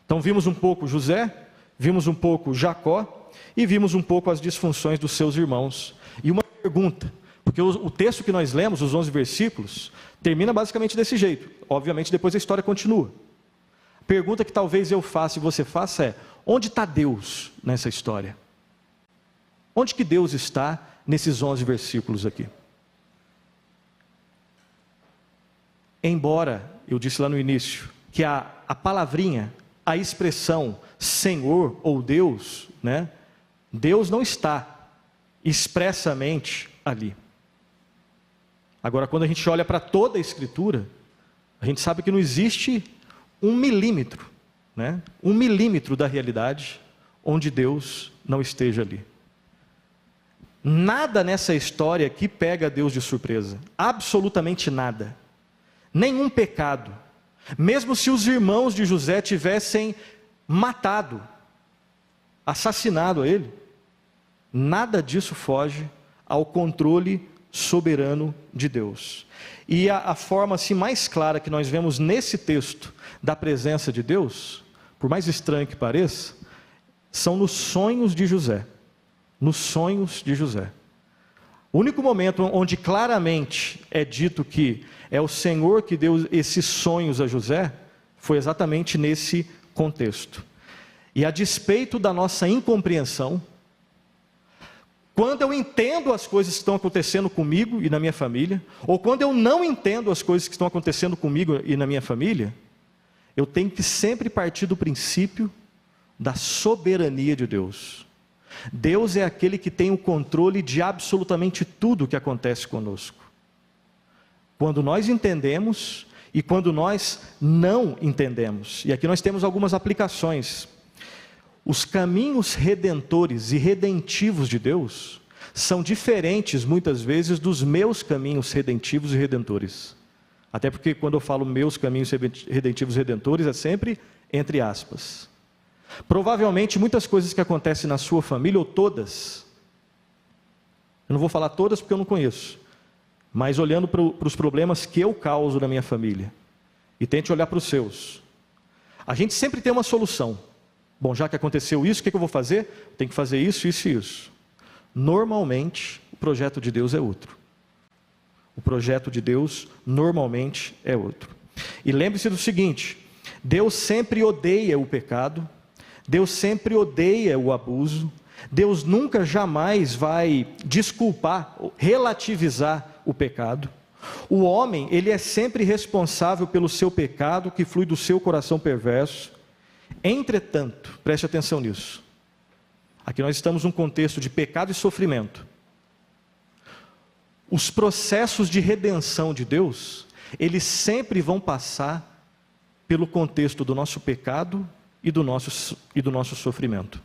Então vimos um pouco José, vimos um pouco Jacó e vimos um pouco as disfunções dos seus irmãos. E uma pergunta, porque o texto que nós lemos, os 11 versículos, termina basicamente desse jeito. Obviamente depois a história continua. A pergunta que talvez eu faça e você faça é: onde está Deus nessa história? Onde que Deus está nesses 11 versículos aqui? Embora, eu disse lá no início, que a palavrinha, a expressão Senhor ou Deus, Deus não está expressamente ali. Agora, quando a gente olha para toda a Escritura, a gente sabe que não existe 1 milímetro, 1 milímetro da realidade onde Deus não esteja ali. Nada nessa história aqui pega Deus de surpresa, absolutamente nada, nenhum pecado, mesmo se os irmãos de José tivessem matado, assassinado a ele, nada disso foge ao controle soberano de Deus. E a forma assim mais clara que nós vemos nesse texto da presença de Deus, por mais estranho que pareça, são nos sonhos de José. Nos sonhos de José. O único momento onde claramente é dito que é o Senhor que deu esses sonhos a José, foi exatamente nesse contexto. E a despeito da nossa incompreensão, quando eu entendo as coisas que estão acontecendo comigo e na minha família, ou quando eu não entendo as coisas que estão acontecendo comigo e na minha família, eu tenho que sempre partir do princípio da soberania de Deus. Deus é aquele que tem o controle de absolutamente tudo o que acontece conosco. Quando nós entendemos e quando nós não entendemos. E aqui nós temos algumas aplicações. Os caminhos redentores e redentivos de Deus são diferentes, muitas vezes, dos meus caminhos redentivos e redentores. Até porque quando eu falo meus caminhos redentivos e redentores, é sempre entre aspas. Provavelmente, muitas coisas que acontecem na sua família, ou todas, eu não vou falar todas porque eu não conheço, mas olhando para os problemas que eu causo na minha família, e tente olhar para os seus, a gente sempre tem uma solução. Bom, já que aconteceu isso, o que eu vou fazer? Tem que fazer isso, isso e isso. Normalmente, o projeto de Deus é outro. O projeto de Deus, normalmente, é outro. E lembre-se do seguinte, Deus sempre odeia o pecado, Deus sempre odeia o abuso, Deus nunca, jamais vai desculpar, relativizar o pecado. O homem, ele é sempre responsável pelo seu pecado que flui do seu coração perverso. Entretanto, preste atenção nisso. Aqui nós estamos num contexto de pecado e sofrimento. Os processos de redenção de Deus, eles sempre vão passar pelo contexto do nosso pecado e do nosso sofrimento.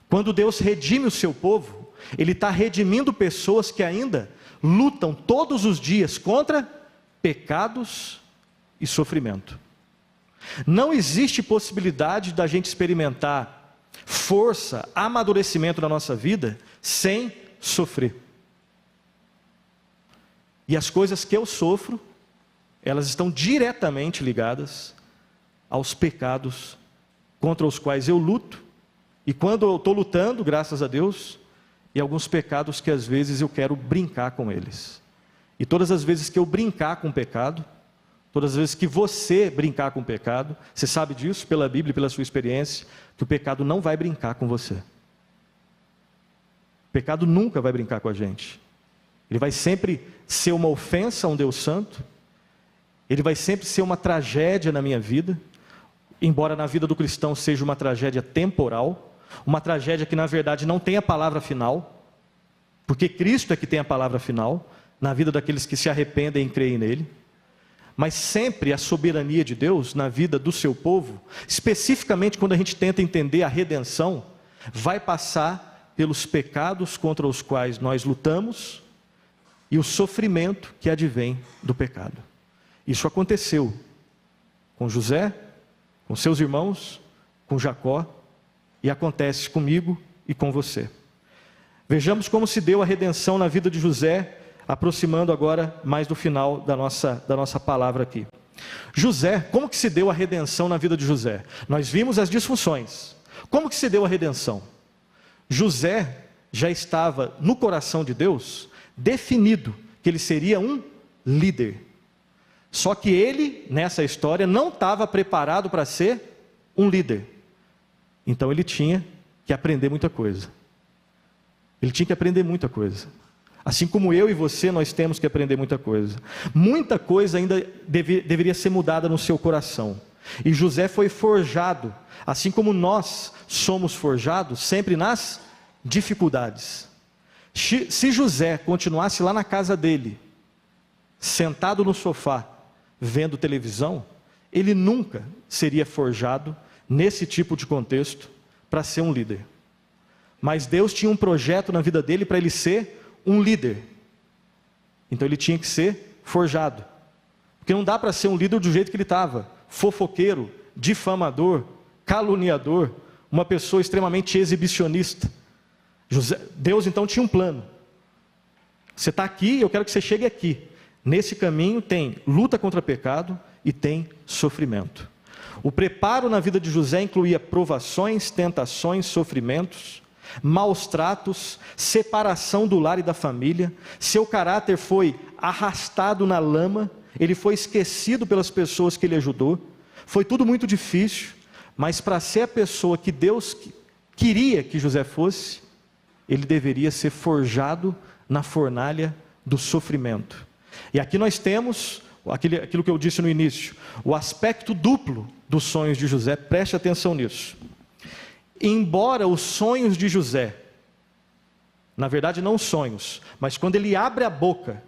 Quando Deus redime o seu povo, Ele está redimindo pessoas que ainda lutam todos os dias contra pecados e sofrimento. Não existe possibilidade da gente experimentar força, amadurecimento na nossa vida sem sofrer. E as coisas que eu sofro, elas estão diretamente ligadas aos pecados contra os quais eu luto, e quando eu estou lutando, graças a Deus, e alguns pecados que às vezes eu quero brincar com eles. E todas as vezes que eu brincar com o pecado, todas as vezes que você brincar com o pecado, você sabe disso pela Bíblia e pela sua experiência, que o pecado não vai brincar com você. O pecado nunca vai brincar com a gente. Ele vai sempre ser uma ofensa a um Deus santo, ele vai sempre ser uma tragédia na minha vida, embora na vida do cristão seja uma tragédia temporal, uma tragédia que na verdade não tem a palavra final, porque Cristo é que tem a palavra final, na vida daqueles que se arrependem e creem nele. Mas sempre a soberania de Deus na vida do seu povo, especificamente quando a gente tenta entender a redenção, vai passar pelos pecados contra os quais nós lutamos e o sofrimento que advém do pecado. Isso aconteceu com José, com seus irmãos, com Jacó, e acontece comigo e com você. Vejamos como se deu a redenção na vida de José, aproximando agora mais do final da nossa palavra aqui. José, como que se deu a redenção na vida de José? Nós vimos as disfunções. Como que se deu a redenção? José já estava no coração de Deus, definido que ele seria um líder. Só que ele, nessa história, não estava preparado para ser um líder. Então ele tinha que aprender muita coisa. Ele tinha que aprender muita coisa. Assim como eu e você, nós temos que aprender muita coisa. Muita coisa ainda deveria ser mudada no seu coração. E José foi forjado, assim como nós somos forjados, sempre nas dificuldades. Se José continuasse lá na casa dele, sentado no sofá, vendo televisão, ele nunca seria forjado nesse tipo de contexto para ser um líder. Mas Deus tinha um projeto na vida dele para ele ser um líder. Então ele tinha que ser forjado. Porque não dá para ser um líder do jeito que ele estava, fofoqueiro, difamador, caluniador, uma pessoa extremamente exibicionista. Deus então tinha um plano. Você está aqui, eu quero que você chegue aqui. Nesse caminho tem luta contra pecado e tem sofrimento. O preparo na vida de José incluía provações, tentações, sofrimentos, maus tratos, separação do lar e da família. Seu caráter foi arrastado na lama, ele foi esquecido pelas pessoas que ele ajudou. Foi tudo muito difícil, mas para ser a pessoa que Deus queria que José fosse, ele deveria ser forjado na fornalha do sofrimento. E aqui nós temos aquilo que eu disse no início, o aspecto duplo dos sonhos de José. Preste atenção nisso. Embora os sonhos de José, na verdade não sonhos, mas quando ele abre a boca,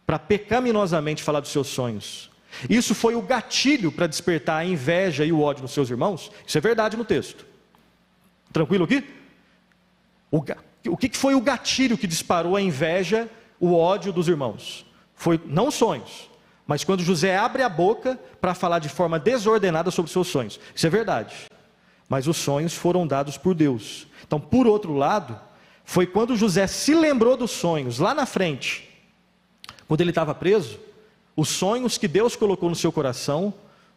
para pecaminosamente falar dos seus sonhos. Isso foi o gatilho para despertar a inveja e o ódio nos seus irmãos? Isso é verdade no texto. Tranquilo aqui? O que foi o gatilho que disparou a inveja, o ódio dos irmãos? Foi não sonhos, mas quando José abre a boca para falar de forma desordenada sobre seus sonhos. Isso é verdade. Mas os sonhos foram dados por Deus. Então, por outro lado, foi quando José se lembrou dos sonhos, lá na frente, quando ele estava preso, os sonhos que Deus colocou no seu coração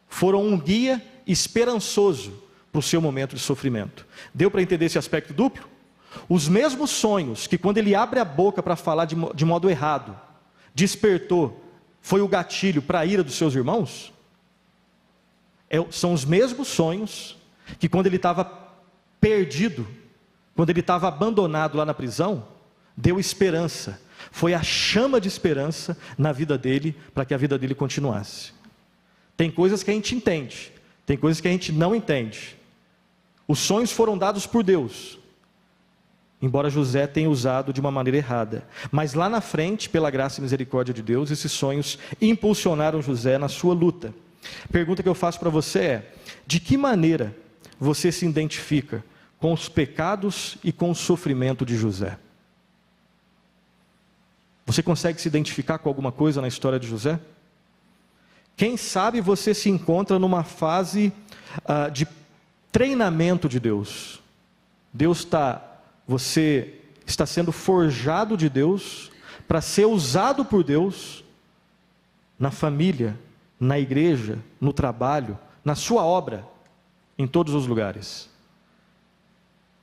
foram um guia esperançoso para o seu momento de sofrimento. Deu para entender esse aspecto duplo? Os mesmos sonhos que quando ele abre a boca para falar de modo errado, despertou, foi o gatilho para a ira dos seus irmãos? São os mesmos sonhos que quando ele estava perdido, quando ele estava abandonado lá na prisão, deu esperança. Foi a chama de esperança na vida dele, para que a vida dele continuasse. Tem coisas que a gente entende, tem coisas que a gente não entende. Os sonhos foram dados por Deus, embora José tenha usado de uma maneira errada. Mas lá na frente, pela graça e misericórdia de Deus, esses sonhos impulsionaram José na sua luta. A pergunta que eu faço para você é: de que maneira você se identifica com os pecados e com o sofrimento de José? Você consegue se identificar com alguma coisa na história de José? Quem sabe você se encontra numa fase de treinamento de Deus. Você está sendo forjado de Deus para ser usado por Deus na família, na igreja, no trabalho, na sua obra, em todos os lugares.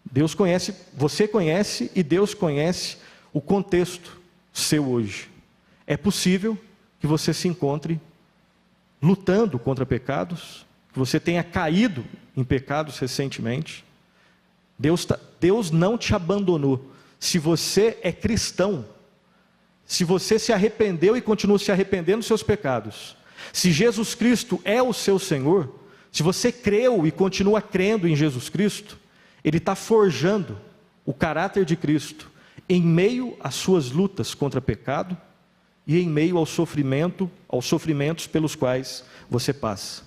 Deus conhece, você conhece e Deus conhece o contexto seu hoje. É possível que você se encontre lutando contra pecados, que você tenha caído em pecados recentemente. Deus não te abandonou. Se você é cristão, se você se arrependeu e continua se arrependendo dos seus pecados, se Jesus Cristo é o seu Senhor, se você creu e continua crendo em Jesus Cristo, Ele está forjando o caráter de Cristo em meio às suas lutas contra pecado e em meio ao sofrimento, aos sofrimentos pelos quais você passa.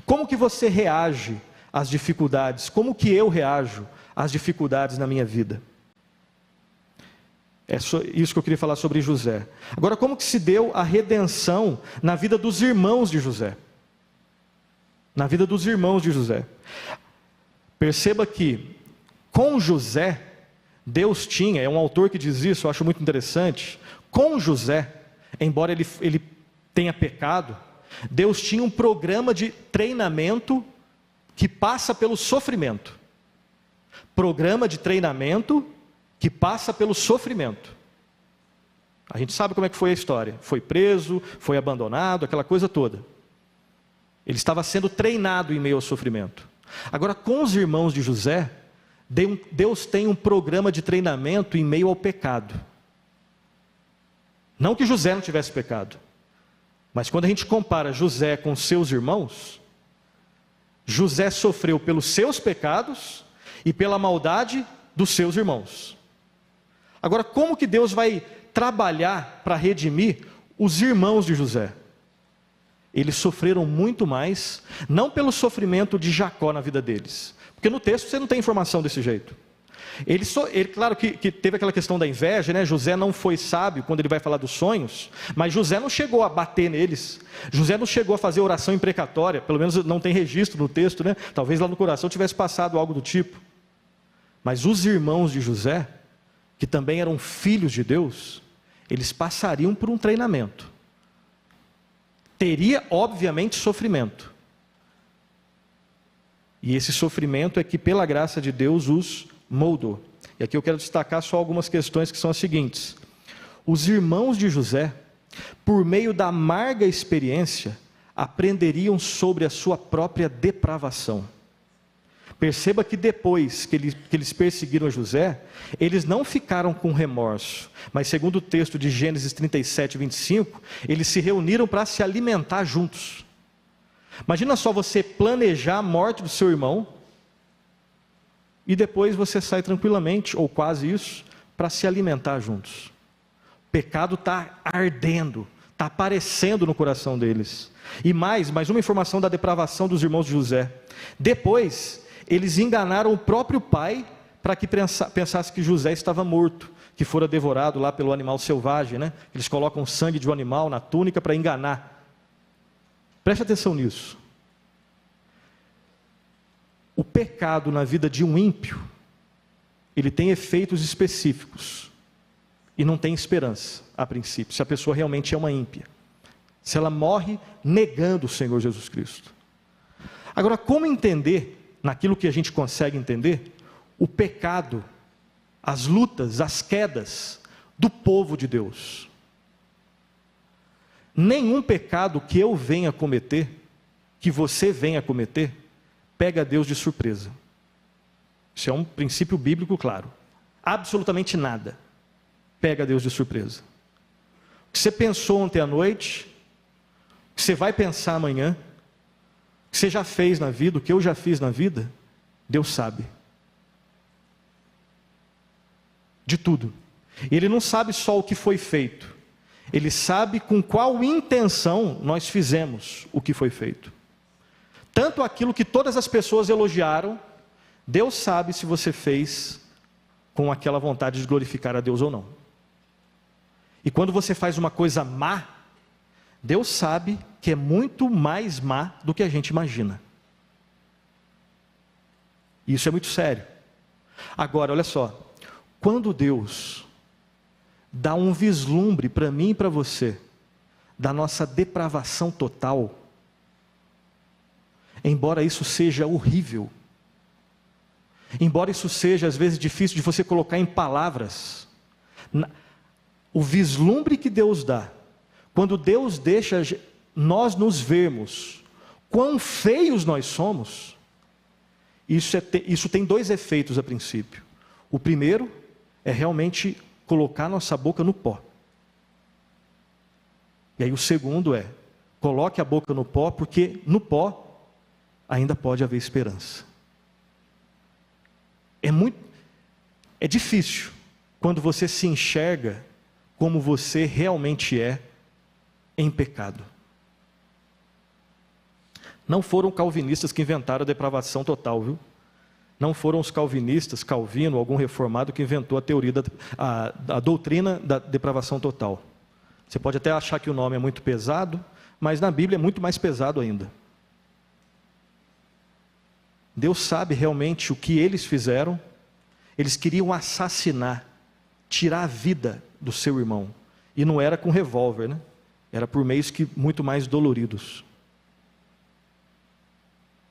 Como que você reage às dificuldades? Como que eu reajo às dificuldades na minha vida? É isso que eu queria falar sobre José. Agora, como que se deu a redenção na vida dos irmãos de José? Na vida dos irmãos de José. Perceba que com José, Deus tinha, é um autor que diz isso, eu acho muito interessante. Com José, embora ele tenha pecado, Deus tinha um programa de treinamento que passa pelo sofrimento. Programa de treinamento que passa pelo sofrimento. A gente sabe como é que foi a história. Foi preso, foi abandonado, aquela coisa toda. Ele estava sendo treinado em meio ao sofrimento. Agora, com os irmãos de José, Deus tem um programa de treinamento em meio ao pecado. Não que José não tivesse pecado, mas quando a gente compara José com seus irmãos, José sofreu pelos seus pecados e pela maldade dos seus irmãos. Agora, como que Deus vai trabalhar para redimir os irmãos de José? Eles sofreram muito mais, não pelo sofrimento de Jacó na vida deles, porque no texto você não tem informação desse jeito. Ele claro que teve aquela questão da inveja, né? José não foi sábio quando ele vai falar dos sonhos, mas José não chegou a bater neles, José não chegou a fazer oração imprecatória, pelo menos não tem registro no texto, né? Talvez lá no coração tivesse passado algo do tipo. Mas os irmãos de José, que também eram filhos de Deus, eles passariam por um treinamento. Teria, obviamente, sofrimento. E esse sofrimento é que, pela graça de Deus, os moldou. E aqui eu quero destacar só algumas questões que são as seguintes. Os irmãos de José, por meio da amarga experiência, aprenderiam sobre a sua própria depravação. Perceba que depois que eles perseguiram José, eles não ficaram com remorso, mas segundo o texto de Gênesis 37, 25, eles se reuniram para se alimentar juntos. Imagina só você planejar a morte do seu irmão, e depois você sai tranquilamente, ou quase isso, para se alimentar juntos. pecado está ardendo, está aparecendo no coração deles. E mais uma informação da depravação dos irmãos de José. Depois, eles enganaram o próprio pai para que pensasse que José estava morto, que fora devorado lá pelo animal selvagem, né? Eles colocam sangue de um animal na túnica para enganar. Preste atenção nisso. O pecado na vida de um ímpio, ele tem efeitos específicos e não tem esperança, a princípio, se a pessoa realmente é uma ímpia, se ela morre negando o Senhor Jesus Cristo. Agora, como entender, naquilo que a gente consegue entender, o pecado, as lutas, as quedas do povo de Deus? Nenhum pecado que eu venha cometer, que você venha cometer, pega Deus de surpresa. Isso é um princípio bíblico claro. Absolutamente nada pega Deus de surpresa. O que você pensou ontem à noite, o que você vai pensar amanhã, o que você já fez na vida, o que eu já fiz na vida, Deus sabe. De tudo. E Ele não sabe só o que foi feito. Ele sabe com qual intenção nós fizemos o que foi feito. Tanto aquilo que todas as pessoas elogiaram, Deus sabe se você fez com aquela vontade de glorificar a Deus ou não. E quando você faz uma coisa má, Deus sabe que é muito mais má do que a gente imagina. Isso é muito sério. Agora, olha só, quando Deus dá um vislumbre para mim e para você, da nossa depravação total, embora isso seja horrível, embora isso seja às vezes difícil de você colocar em palavras, o vislumbre que Deus dá, quando Deus deixa nós nos vermos quão feios nós somos, isso tem dois efeitos a princípio. O primeiro é realmente colocar nossa boca no pó. E aí o segundo é, coloque a boca no pó, porque no pó ainda pode haver esperança. É difícil quando você se enxerga como você realmente é em pecado. Não foram calvinistas que inventaram a depravação total, viu? Não foram os calvinistas, Calvino, algum reformado que inventou a teoria, a doutrina da depravação total. Você pode até achar que o nome é muito pesado, mas na Bíblia é muito mais pesado ainda. Deus sabe realmente o que eles fizeram. Eles queriam assassinar, tirar a vida do seu irmão. E não era com revólver, né? Era por meios muito mais doloridos.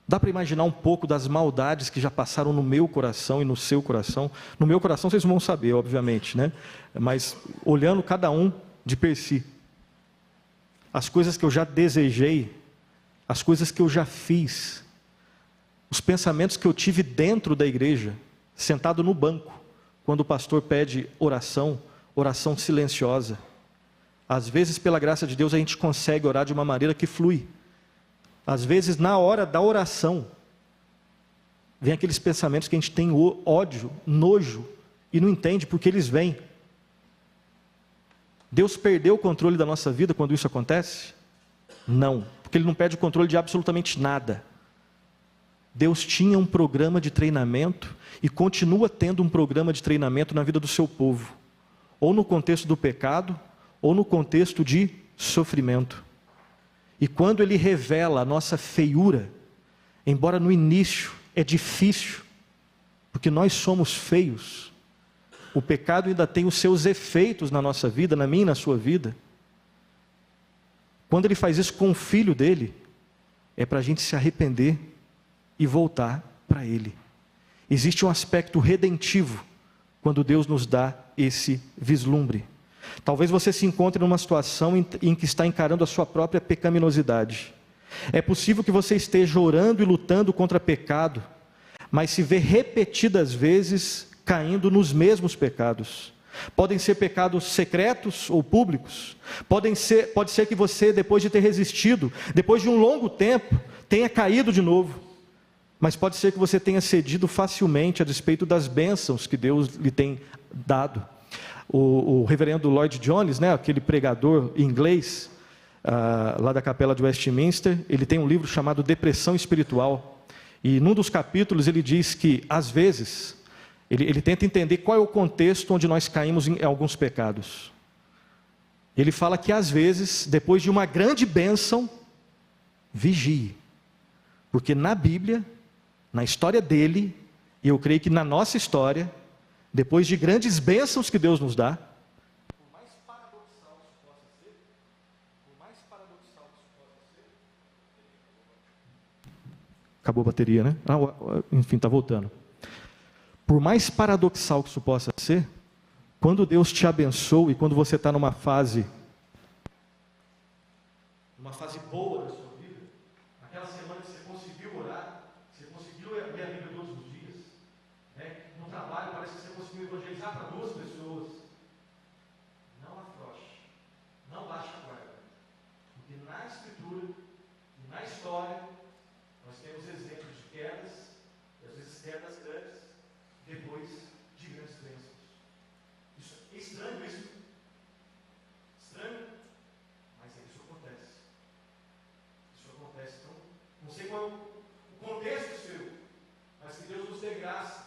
Dá para imaginar um pouco das maldades que já passaram no meu coração e no seu coração? No meu coração vocês vão saber, obviamente, né? Mas olhando cada um de per si. As coisas que eu já desejei, as coisas que eu já fiz, os pensamentos que eu tive dentro da igreja, sentado no banco, quando o pastor pede oração silenciosa. Às vezes, pela graça de Deus, a gente consegue orar de uma maneira que flui. Às vezes, na hora da oração, vem aqueles pensamentos que a gente tem ódio, nojo, e não entende porque eles vêm. Deus perdeu o controle da nossa vida quando isso acontece? Não, porque Ele não perde o controle de absolutamente nada. Deus tinha um programa de treinamento e continua tendo um programa de treinamento na vida do seu povo, ou no contexto do pecado, ou no contexto de sofrimento. E quando Ele revela a nossa feiura, embora no início é difícil, porque nós somos feios, o pecado ainda tem os seus efeitos na nossa vida, na minha e na sua vida. Quando Ele faz isso com o Filho dEle, é para a gente se arrepender e voltar para Ele. Existe um aspecto redentivo quando Deus nos dá esse vislumbre. Talvez você se encontre numa situação em que está encarando a sua própria pecaminosidade. É possível que você esteja orando e lutando contra pecado, mas se vê repetidas vezes caindo nos mesmos pecados. Podem ser pecados secretos ou públicos. Pode ser que você, depois de ter resistido, depois de um longo tempo, tenha caído de novo. Mas pode ser que você tenha cedido facilmente a despeito das bênçãos que Deus lhe tem dado. O reverendo Lloyd Jones, né, aquele pregador inglês, lá da capela de Westminster, ele tem um livro chamado Depressão Espiritual, e num dos capítulos ele diz que, às vezes, ele tenta entender qual é o contexto onde nós caímos em alguns pecados. Ele fala que, às vezes, depois de uma grande bênção, vigie, porque na Bíblia, na história dele, e eu creio que na nossa história, depois de grandes bênçãos que Deus nos dá, por mais paradoxal que isso possa ser, acabou a bateria, né? Enfim, está voltando. Por mais paradoxal que isso possa ser, quando Deus te abençoa e quando você está numa fase boa da sua vida, aquela semana que você conseguiu orar, você conseguiu ler a Bíblia todos os dias, né? No trabalho parece que você conseguiu evangelizar para 2 pessoas. Não afrouxe, não baixe a guarda, porque na Escritura e na história nós temos exemplos de quedas, e às vezes quedas grandes, depois de grandes bênçãos. Isso é estranho, isso? Estranho? Mas isso acontece. Isso acontece. Então, não sei qual é o contexto seu, mas que Deus nos dê graça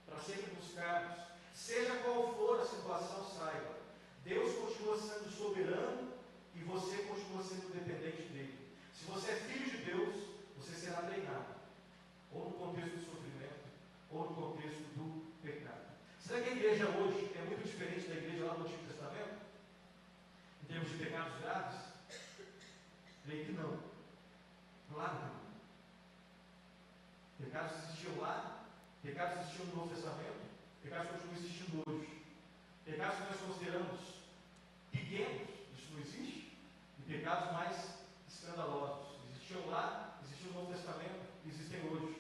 para sempre buscarmos. Seja qual for a situação, saiba, Deus continua sendo soberano e você continua sendo dependente dele. Se você é filho de Deus, você será treinado, ou no contexto do sofrimento, ou no contexto do pecado. Será que a igreja hoje é muito diferente da igreja lá do Antigo Testamento? Em termos de pecados graves? Creio que não. Claro que não. Pecados existiam lá, pecados existiam no Novo Testamento, pecados continuam existindo hoje. Pecados que nós consideramos pequenos, isso não existe, e pecados mais escandalosos. Existiam lá, existiam no Novo Testamento, existem hoje.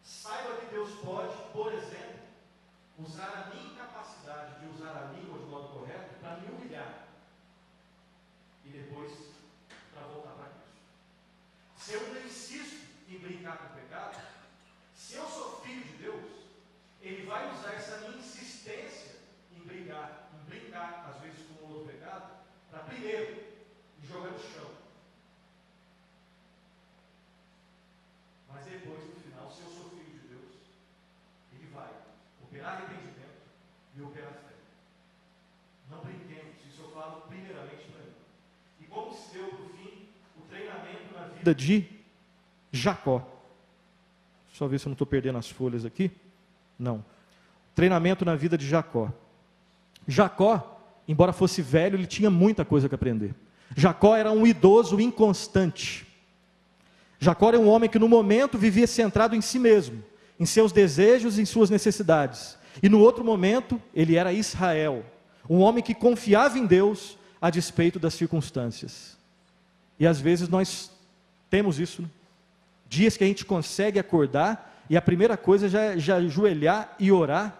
Saiba que Deus pode, por exemplo, usar a minha incapacidade de usar a língua de modo correto para me humilhar e depois para voltar para Cristo. Se eu não insisto em brincar com o pecado, se eu sou filho de Deus, Ele vai usar essa minha insistência em brincar às vezes com um outro pecado, para primeiro me jogar no chão. Mas depois, no final, se eu sou filho de Deus, Ele vai operar arrependimento e operar fé. Não brinquemos, isso eu falo primeiramente para mim. E como se deu, por fim, o treinamento na vida de Jacó. Só ver se eu não estou perdendo as folhas aqui. Não. Treinamento na vida de Jacó. Jacó, embora fosse velho, ele tinha muita coisa que aprender. Jacó era um idoso inconstante. Jacó era um homem que no momento vivia centrado em si mesmo, em seus desejos e em suas necessidades. E no outro momento, ele era Israel, um homem que confiava em Deus a despeito das circunstâncias. E às vezes nós temos isso, né? Dias que a gente consegue acordar e a primeira coisa já ajoelhar e orar,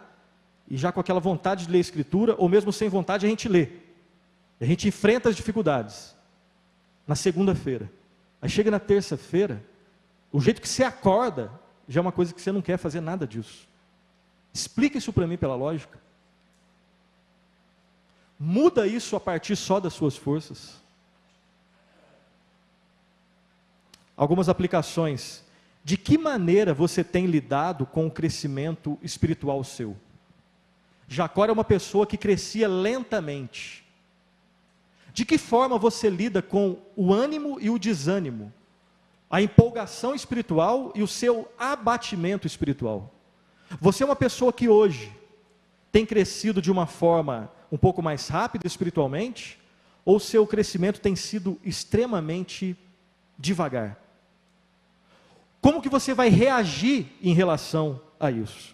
e já com aquela vontade de ler a Escritura, ou mesmo sem vontade a gente lê. A gente enfrenta as dificuldades. Na segunda-feira. Aí chega na terça-feira, o jeito que você acorda, já é uma coisa que você não quer fazer nada disso. Explica isso para mim pela lógica. Muda isso a partir só das suas forças. Algumas aplicações. De que maneira você tem lidado com o crescimento espiritual seu? Jacó era uma pessoa que crescia lentamente. De que forma você lida com o ânimo e o desânimo, a empolgação espiritual e o seu abatimento espiritual? Você é uma pessoa que hoje tem crescido de uma forma um pouco mais rápida espiritualmente, ou o seu crescimento tem sido extremamente devagar? Como que você vai reagir em relação a isso?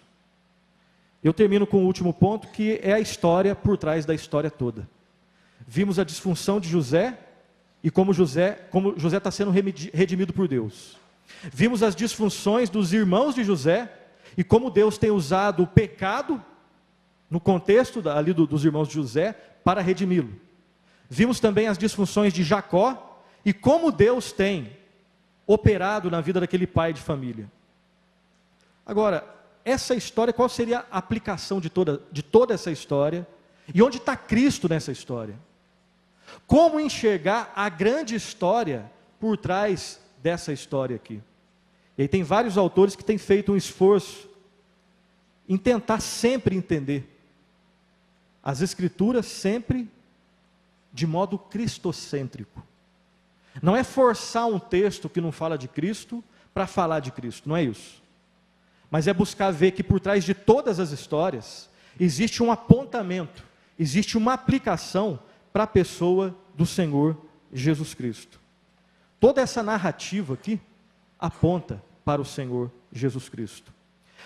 Eu termino com o último ponto, que é a história por trás da história toda. Vimos a disfunção de José e como José está sendo redimido por Deus. Vimos as disfunções dos irmãos de José e como Deus tem usado o pecado, no contexto ali dos irmãos de José, para redimi-lo. Vimos também as disfunções de Jacó e como Deus tem operado na vida daquele pai de família. Agora, essa história, qual seria a aplicação de toda essa história, e onde está Cristo nessa história. Como enxergar a grande história por trás dessa história aqui. E aí tem vários autores que têm feito um esforço em tentar sempre entender as Escrituras sempre de modo cristocêntrico. Não é forçar um texto que não fala de Cristo para falar de Cristo, não é isso. Mas é buscar ver que por trás de todas as histórias existe um apontamento, existe uma aplicação para a pessoa do Senhor Jesus Cristo. Toda essa narrativa aqui aponta para o Senhor Jesus Cristo.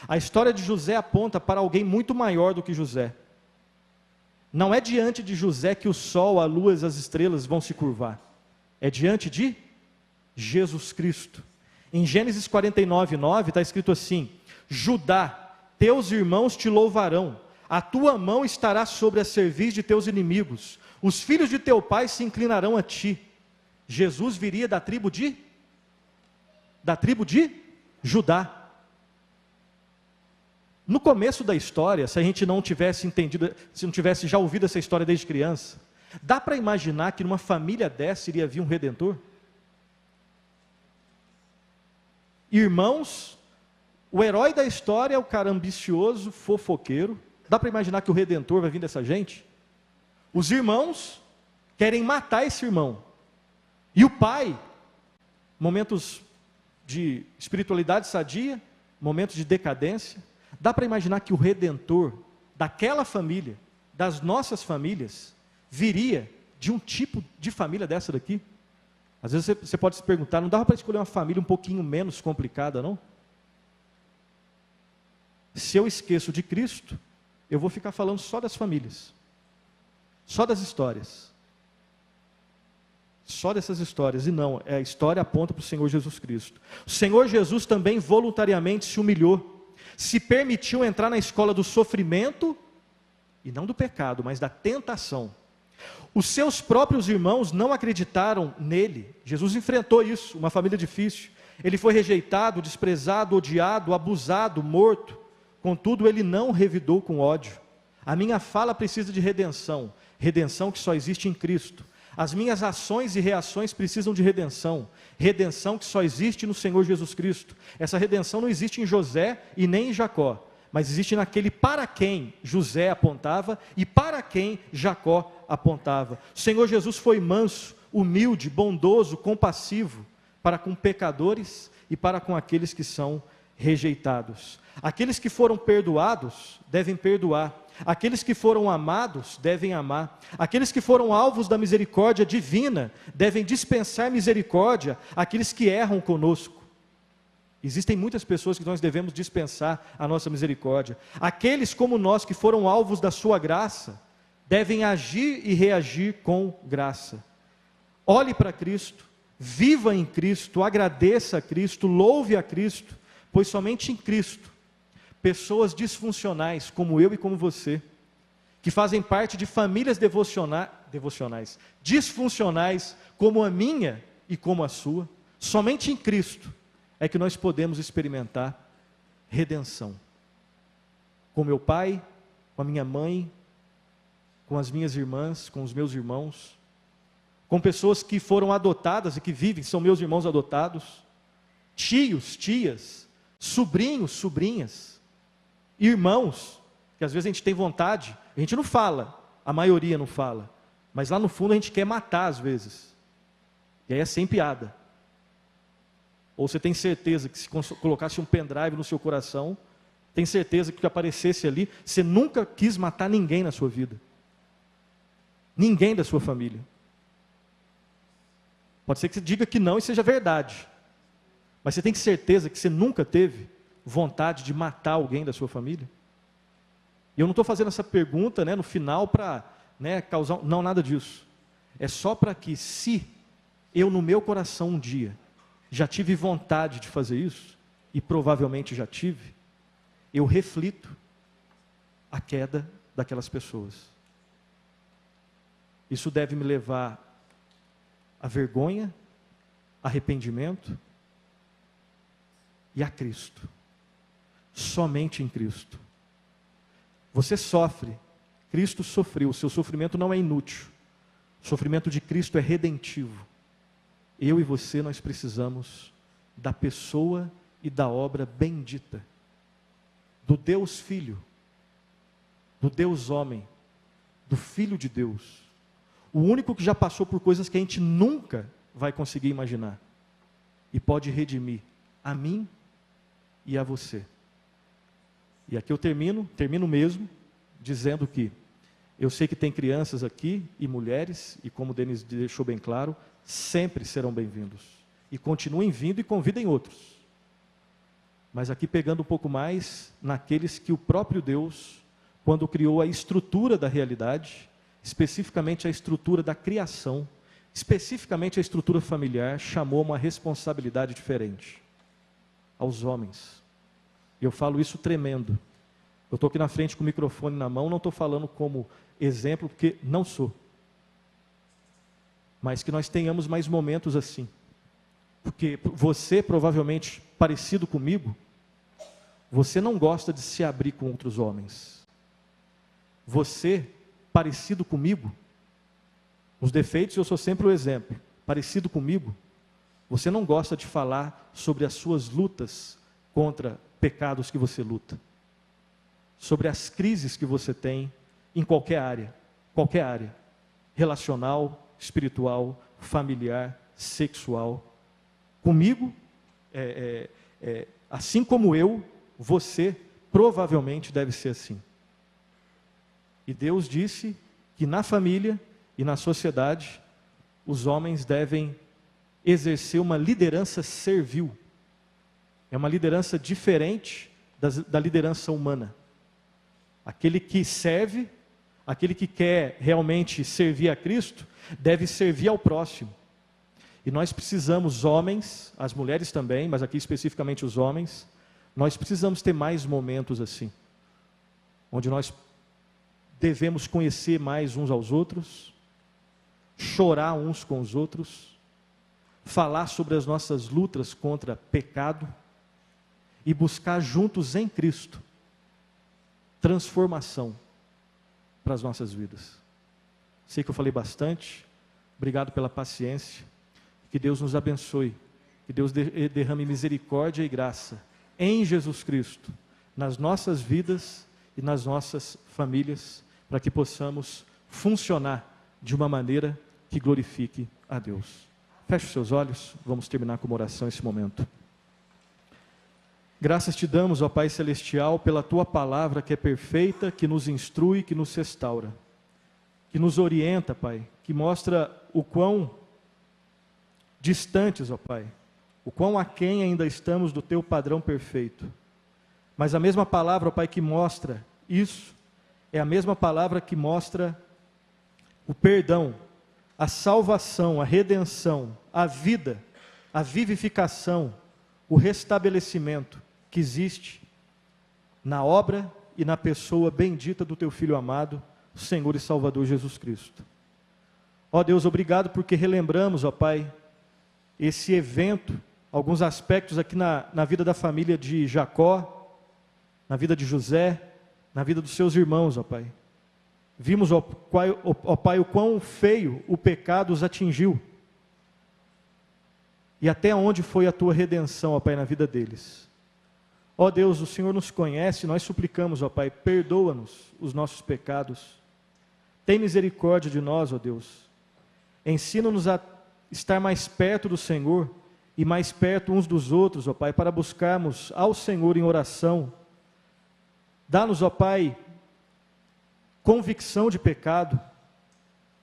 A história de José aponta para alguém muito maior do que José. Não é diante de José que o sol, a lua e as estrelas vão se curvar. É diante de Jesus Cristo. Em Gênesis 49:9 está escrito assim: Judá, teus irmãos te louvarão, a tua mão estará sobre a cerviz de teus inimigos, os filhos de teu pai se inclinarão a ti. Jesus viria da tribo de Judá. No começo da história, se a gente não tivesse entendido, se não tivesse já ouvido essa história desde criança, dá para imaginar que numa família dessa iria vir um Redentor? Irmãos, o herói da história é o cara ambicioso, fofoqueiro. Dá para imaginar que o Redentor vai vir dessa gente? Os irmãos querem matar esse irmão. E o pai, momentos de espiritualidade sadia, momentos de decadência. Dá para imaginar que o Redentor daquela família, das nossas famílias, viria de um tipo de família dessa daqui? Às vezes você pode se perguntar, não dava para escolher uma família um pouquinho menos complicada, não? Se eu esqueço de Cristo, eu vou ficar falando só das famílias, só das histórias, só dessas histórias, e não, a história aponta para o Senhor Jesus Cristo. O Senhor Jesus também voluntariamente se humilhou, se permitiu entrar na escola do sofrimento, e não do pecado, mas da tentação. Os seus próprios irmãos não acreditaram nele. Jesus enfrentou isso, uma família difícil. Ele foi rejeitado, desprezado, odiado, abusado, morto. Contudo, ele não revidou com ódio. A minha fala precisa de redenção, redenção que só existe em Cristo. As minhas ações e reações precisam de redenção, redenção que só existe no Senhor Jesus Cristo. Essa redenção não existe em José e nem em Jacó, mas existe naquele para quem José apontava e para quem Jacó apontava. O Senhor Jesus foi manso, humilde, bondoso, compassivo para com pecadores e para com aqueles que são rejeitados. Aqueles que foram perdoados devem perdoar. Aqueles que foram amados devem amar. Aqueles que foram alvos da misericórdia divina devem dispensar misericórdia àqueles que erram conosco. Existem muitas pessoas que nós devemos dispensar a nossa misericórdia. Aqueles como nós que foram alvos da sua graça devem agir e reagir com graça. Olhe para Cristo, viva em Cristo, agradeça a Cristo, louve a Cristo, pois somente em Cristo pessoas disfuncionais, como eu e como você, que fazem parte de famílias devocionais, disfuncionais, como a minha e como a sua, somente em Cristo é que nós podemos experimentar redenção. Com meu pai, com a minha mãe, com as minhas irmãs, com os meus irmãos, com pessoas que foram adotadas e que vivem, são meus irmãos adotados, tios, tias, sobrinhos, sobrinhas, irmãos, que às vezes a gente tem vontade, a gente não fala, a maioria não fala, mas lá no fundo a gente quer matar às vezes, e aí é sem piada. Ou você tem certeza que se colocasse um pendrive no seu coração, tem certeza que o que aparecesse ali, você nunca quis matar ninguém na sua vida, ninguém da sua família. Pode ser que você diga que não e seja verdade, mas você tem certeza que você nunca teve vontade de matar alguém da sua família? E eu não estou fazendo essa pergunta, no final para causar, não, nada disso. É só para que, se eu no meu coração um dia já tive vontade de fazer isso, e provavelmente já tive, eu reflito a queda daquelas pessoas. Isso deve me levar a vergonha, arrependimento e a Cristo. somente em Cristo. Você sofre, Cristo sofreu, o seu sofrimento não é inútil. O sofrimento de Cristo é redentivo. Eu e você, nós precisamos da pessoa e da obra bendita, do Deus Filho, do Deus Homem, do Filho de Deus, o único que já passou por coisas que a gente nunca vai conseguir imaginar, e pode redimir a mim e a você. E aqui eu termino mesmo, dizendo que eu sei que tem crianças aqui e mulheres, e como o Denis deixou bem claro, sempre serão bem-vindos. E continuem vindo e convidem outros. Mas aqui pegando um pouco mais naqueles que o próprio Deus, quando criou a estrutura da realidade, especificamente a estrutura da criação, especificamente a estrutura familiar, chamou uma responsabilidade diferente aos homens. E eu falo isso tremendo. Eu estou aqui na frente com o microfone na mão, não estou falando como exemplo, porque não sou. Mas que nós tenhamos mais momentos assim. Porque você, provavelmente, parecido comigo, você não gosta de se abrir com outros homens. Você, parecido comigo, os defeitos eu sou sempre o exemplo, parecido comigo, você não gosta de falar sobre as suas lutas contra pecados que você luta, sobre as crises que você tem em qualquer área, relacional, espiritual, familiar, sexual. Comigo, assim como eu, você provavelmente deve ser assim. E Deus disse que na família e na sociedade, os homens devem exercer uma liderança servil. É uma liderança diferente da liderança humana. Aquele que serve, aquele que quer realmente servir a Cristo, deve servir ao próximo. E nós precisamos, homens, as mulheres também, mas aqui especificamente os homens, nós precisamos ter mais momentos assim, onde nós devemos conhecer mais uns aos outros, chorar uns com os outros, falar sobre as nossas lutas contra pecado e buscar juntos em Cristo transformação para as nossas vidas. Sei que eu falei bastante, obrigado pela paciência, que Deus nos abençoe, que Deus derrame misericórdia e graça em Jesus Cristo, nas nossas vidas e nas nossas famílias, para que possamos funcionar de uma maneira que glorifique a Deus. Feche os seus olhos, vamos terminar com uma oração esse momento. Graças te damos, ó Pai Celestial, pela Tua palavra que é perfeita, que nos instrui, que nos restaura, que nos orienta, Pai, que mostra o quão distantes, ó Pai, o quão aquém ainda estamos do Teu padrão perfeito. Mas a mesma palavra, ó Pai, que mostra isso, é a mesma palavra que mostra o perdão, a salvação, a redenção, a vida, a vivificação, o restabelecimento que existe na obra e na pessoa bendita do Teu Filho amado, o Senhor e Salvador Jesus Cristo. Ó Deus, obrigado porque relembramos, ó Pai, esse evento, alguns aspectos aqui na vida da família de Jacó, na vida de José, na vida dos seus irmãos, ó Pai. Vimos, ó Pai, o quão feio o pecado os atingiu. E até onde foi a Tua redenção, ó Pai, na vida deles. Ó Deus, o Senhor nos conhece, nós suplicamos, ó Pai, perdoa-nos os nossos pecados. Tem misericórdia de nós, ó Deus. Ensina-nos a estar mais perto do Senhor e mais perto uns dos outros, ó Pai, para buscarmos ao Senhor em oração. Dá-nos, ó Pai, convicção de pecado,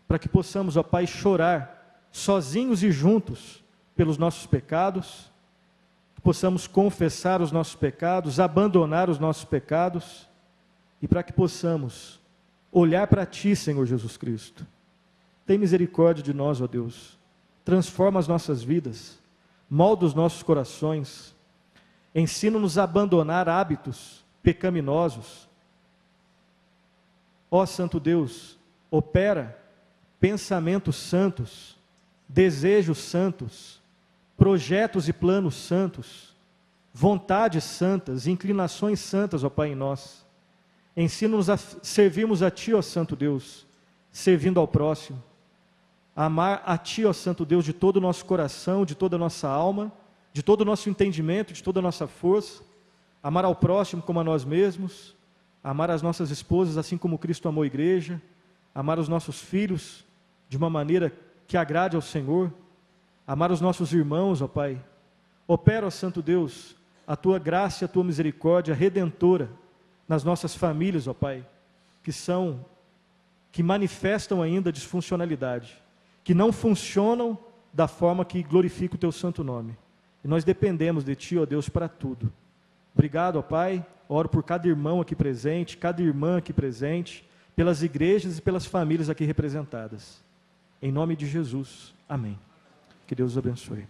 para que possamos, ó Pai, chorar sozinhos e juntos pelos nossos pecados, possamos confessar os nossos pecados, abandonar os nossos pecados, e para que possamos olhar para Ti, Senhor Jesus Cristo. Tem misericórdia de nós, ó Deus, transforma as nossas vidas, molda os nossos corações, ensina-nos a abandonar hábitos pecaminosos. Ó Santo Deus, opera pensamentos santos, desejos santos, projetos e planos santos, vontades santas, inclinações santas, ó Pai, em nós. Ensina-nos a servirmos a Ti, ó Santo Deus, servindo ao próximo. Amar a Ti, ó Santo Deus, de todo o nosso coração, de toda a nossa alma, de todo o nosso entendimento, de toda a nossa força. Amar ao próximo como a nós mesmos. Amar as nossas esposas assim como Cristo amou a igreja. Amar os nossos filhos de uma maneira que agrade ao Senhor. Amar os nossos irmãos, ó Pai. Opera, ó Santo Deus, a Tua graça e a Tua misericórdia redentora nas nossas famílias, ó Pai, que manifestam ainda disfuncionalidade, que não funcionam da forma que glorifica o Teu santo nome. E nós dependemos de Ti, ó Deus, para tudo. Obrigado, ó Pai. Oro por cada irmão aqui presente, cada irmã aqui presente, pelas igrejas e pelas famílias aqui representadas. Em nome de Jesus. Amém. Que Deus os abençoe.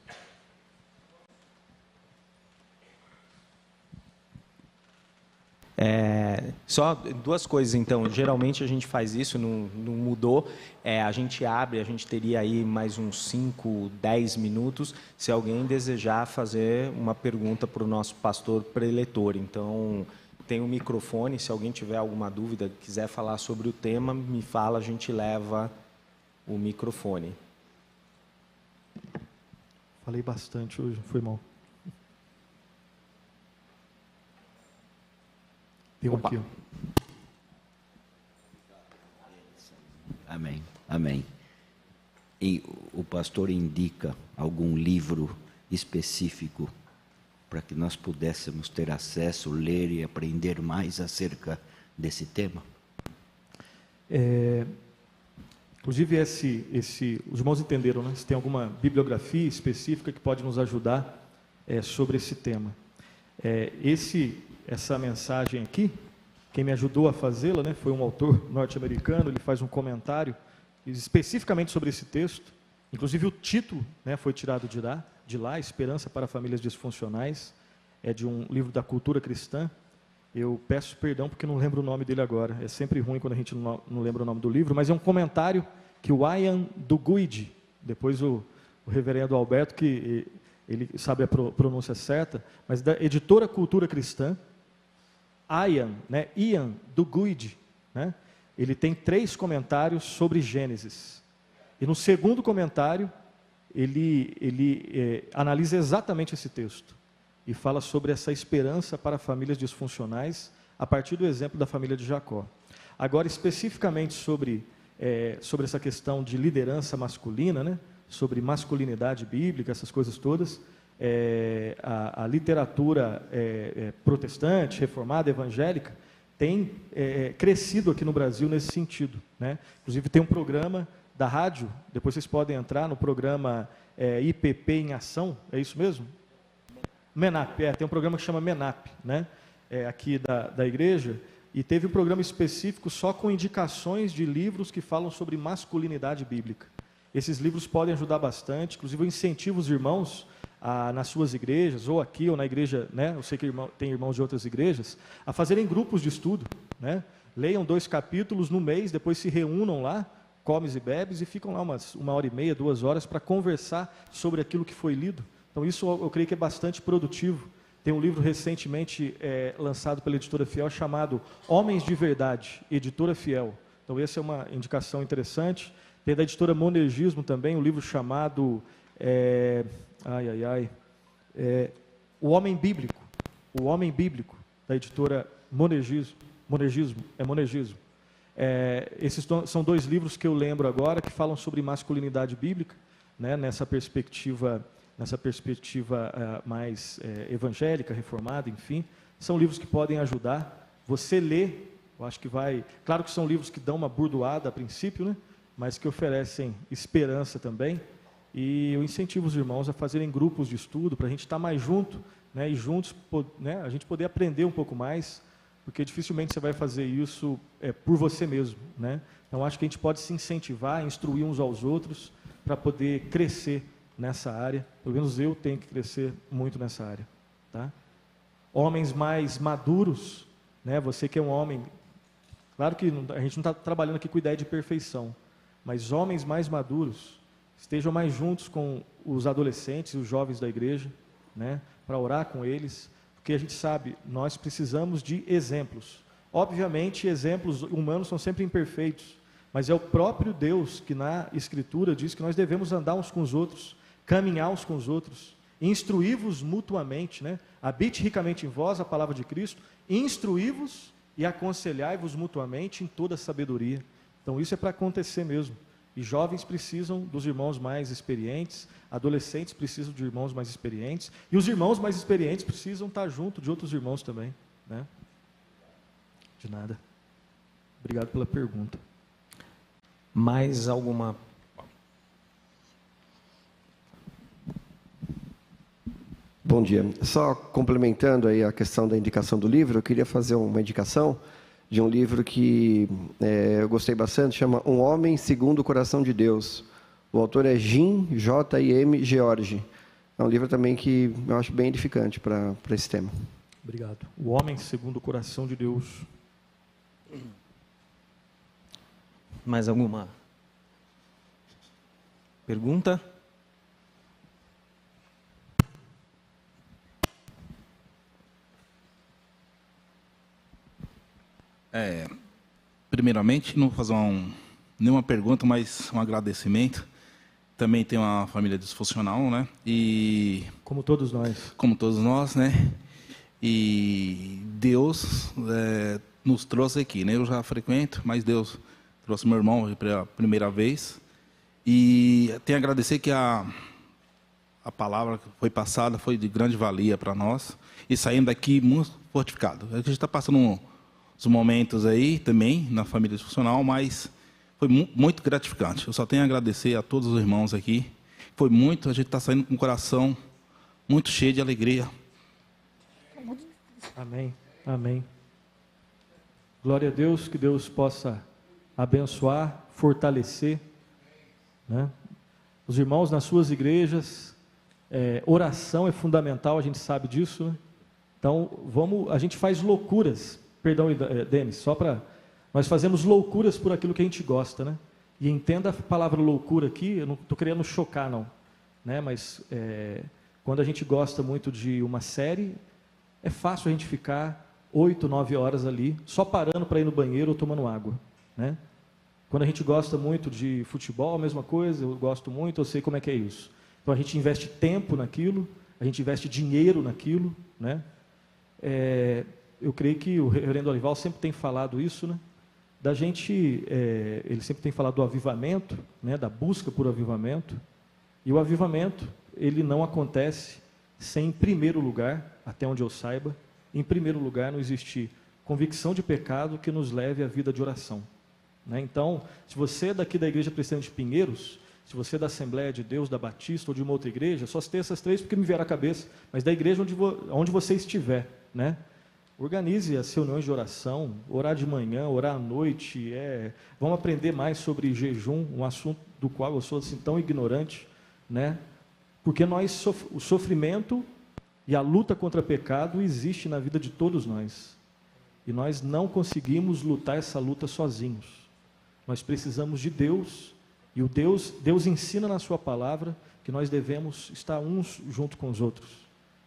Só duas coisas, então. Geralmente a gente faz isso, não mudou. A gente abre, a gente teria aí mais uns 5, 10 minutos, se alguém desejar fazer uma pergunta para o nosso pastor preletor. Então, tem um microfone, se alguém tiver alguma dúvida, quiser falar sobre o tema, me fala, a gente leva o microfone. Falei bastante hoje, foi mal. Tem um aqui. Amém, amém. E o pastor indica algum livro específico para que nós pudéssemos ter acesso, ler e aprender mais acerca desse tema? Inclusive, os irmãos entenderam, né? Se tem alguma bibliografia específica que pode nos ajudar sobre esse tema. Essa mensagem aqui, quem me ajudou a fazê-la, né, foi um autor norte-americano. Ele faz um comentário especificamente sobre esse texto. Inclusive o título, né, foi tirado de lá, Esperança para Famílias Disfuncionais. É de um livro da cultura cristã. Eu peço perdão porque não lembro o nome dele agora. É sempre ruim quando a gente não lembra o nome do livro, mas é um comentário que o Ian Duguid, depois o reverendo Alberto, que ele sabe a pronúncia certa, mas da editora Cultura Cristã, Ian Duguid, né? Ele tem 3 comentários sobre Gênesis. E no segundo comentário, ele analisa exatamente esse texto e fala sobre essa esperança para famílias disfuncionais a partir do exemplo da família de Jacó. Agora, especificamente sobre essa questão de liderança masculina, né? Sobre masculinidade bíblica, essas coisas todas, a literatura protestante, reformada, evangélica, tem crescido aqui no Brasil nesse sentido, né? Inclusive tem um programa da rádio, depois vocês podem entrar no programa IPP em Ação, é isso mesmo? MENAP, tem um programa que chama MENAP, né? Aqui da igreja, e teve um programa específico só com indicações de livros que falam sobre masculinidade bíblica. Esses livros podem ajudar bastante, inclusive eu incentivo os irmãos nas suas igrejas, ou aqui, ou na igreja, né? Eu sei que tem irmãos de outras igrejas, a fazerem grupos de estudo, né? Leiam 2 capítulos no mês, depois se reúnam lá, comes e bebes, e ficam lá uma hora e meia, 2 horas, para conversar sobre aquilo que foi lido. Então isso eu creio que é bastante produtivo. Tem um livro recentemente lançado pela Editora Fiel, chamado Homens de Verdade, Editora Fiel. Então essa é uma indicação interessante. Tem da Editora Monergismo também, um livro chamado O Homem Bíblico, da Editora Monergismo. Esses são 2 livros que eu lembro agora, que falam sobre masculinidade bíblica, né, nessa perspectiva mais evangélica, reformada, enfim. São livros que podem ajudar. Você lê, eu acho que vai... Claro que são livros que dão uma burdoada a princípio, né, mas que oferecem esperança também. E eu incentivo os irmãos a fazerem grupos de estudo, para a gente estar mais junto, né, e juntos, né, a gente poder aprender um pouco mais, porque dificilmente você vai fazer isso por você mesmo, né? Então, acho que a gente pode se incentivar, instruir uns aos outros, para poder crescer nessa área. Pelo menos eu tenho que crescer muito nessa área, tá? Homens mais maduros, né? Você que é um homem, claro que a gente não está trabalhando aqui com ideia de perfeição, mas homens mais maduros, estejam mais juntos com os adolescentes e os jovens da igreja, né? Para orar com eles, porque a gente sabe, nós precisamos de exemplos. Obviamente, exemplos humanos são sempre imperfeitos, mas é o próprio Deus que na Escritura diz que nós devemos andar uns com os outros, caminhar uns com os outros, instruí-vos mutuamente, né? Habite ricamente em vós a palavra de Cristo, instruí-vos e aconselhai-vos mutuamente em toda sabedoria. Então isso é para acontecer mesmo. E jovens precisam dos irmãos mais experientes, adolescentes precisam de irmãos mais experientes, e os irmãos mais experientes precisam estar junto de outros irmãos também, né? De nada. Obrigado pela pergunta. Mais alguma? Bom dia. Só complementando aí a questão da indicação do livro, eu queria fazer uma indicação de um livro que eu gostei bastante, chama Um Homem Segundo o Coração de Deus. O autor é Jim, J-I-M, George. É um livro também que eu acho bem edificante para esse tema. Obrigado. O Homem Segundo o Coração de Deus. Mais alguma pergunta? Primeiramente, não vou fazer nenhuma pergunta, mas um agradecimento. Também tem uma família disfuncional, né? E como todos nós. Como todos nós, né? E Deus nos trouxe aqui, né? Eu já frequento, mas Deus trouxe meu irmão pela primeira vez. E tenho a agradecer que a palavra que foi passada foi de grande valia para nós. E saímos daqui muito fortificado. A gente está passando os momentos aí também na família disfuncional, mas foi muito gratificante. Eu só tenho a agradecer a todos os irmãos aqui. Foi muito, a gente está saindo com o coração muito cheio de alegria. Amém, amém. Glória a Deus, que Deus possa abençoar, fortalecer, né? Os irmãos nas suas igrejas. Oração é fundamental, a gente sabe disso, né? Então, a gente faz loucuras. Perdão, Denis, nós fazemos loucuras por aquilo que a gente gosta, né? E entenda a palavra loucura aqui, eu não estou querendo chocar, não, né? Mas quando a gente gosta muito de uma série, é fácil a gente ficar 8, 9 horas ali, só parando para ir no banheiro ou tomando água, né? Quando a gente gosta muito de futebol, a mesma coisa, eu gosto muito, eu sei como é que é isso. Então a gente investe tempo naquilo, a gente investe dinheiro naquilo, né? Eu creio que o reverendo Olival sempre tem falado isso, né? Da gente, ele sempre tem falado do avivamento, né? Da busca por avivamento. E o avivamento, ele não acontece sem, em primeiro lugar, até onde eu saiba, em primeiro lugar, não existir convicção de pecado que nos leve à vida de oração, né? Então, se você é daqui da Igreja Presbiteriana de Pinheiros, se você é da Assembleia de Deus, da Batista ou de uma outra igreja, só citei essas três porque me vieram à cabeça, mas da igreja onde você estiver, né? Organize as reuniões de oração, orar de manhã, orar à noite. Vamos aprender mais sobre jejum, um assunto do qual eu sou assim, tão ignorante, né? Porque o sofrimento e a luta contra o pecado existe na vida de todos nós. E nós não conseguimos lutar essa luta sozinhos. Nós precisamos de Deus, e Deus ensina na sua palavra que nós devemos estar uns junto com os outros.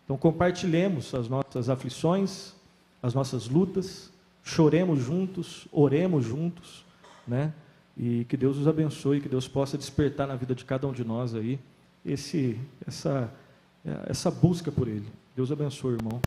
Então compartilhemos as nossas aflições, as nossas lutas, choremos juntos, oremos juntos, né? E que Deus os abençoe, que Deus possa despertar na vida de cada um de nós aí essa busca por Ele. Deus abençoe, irmão.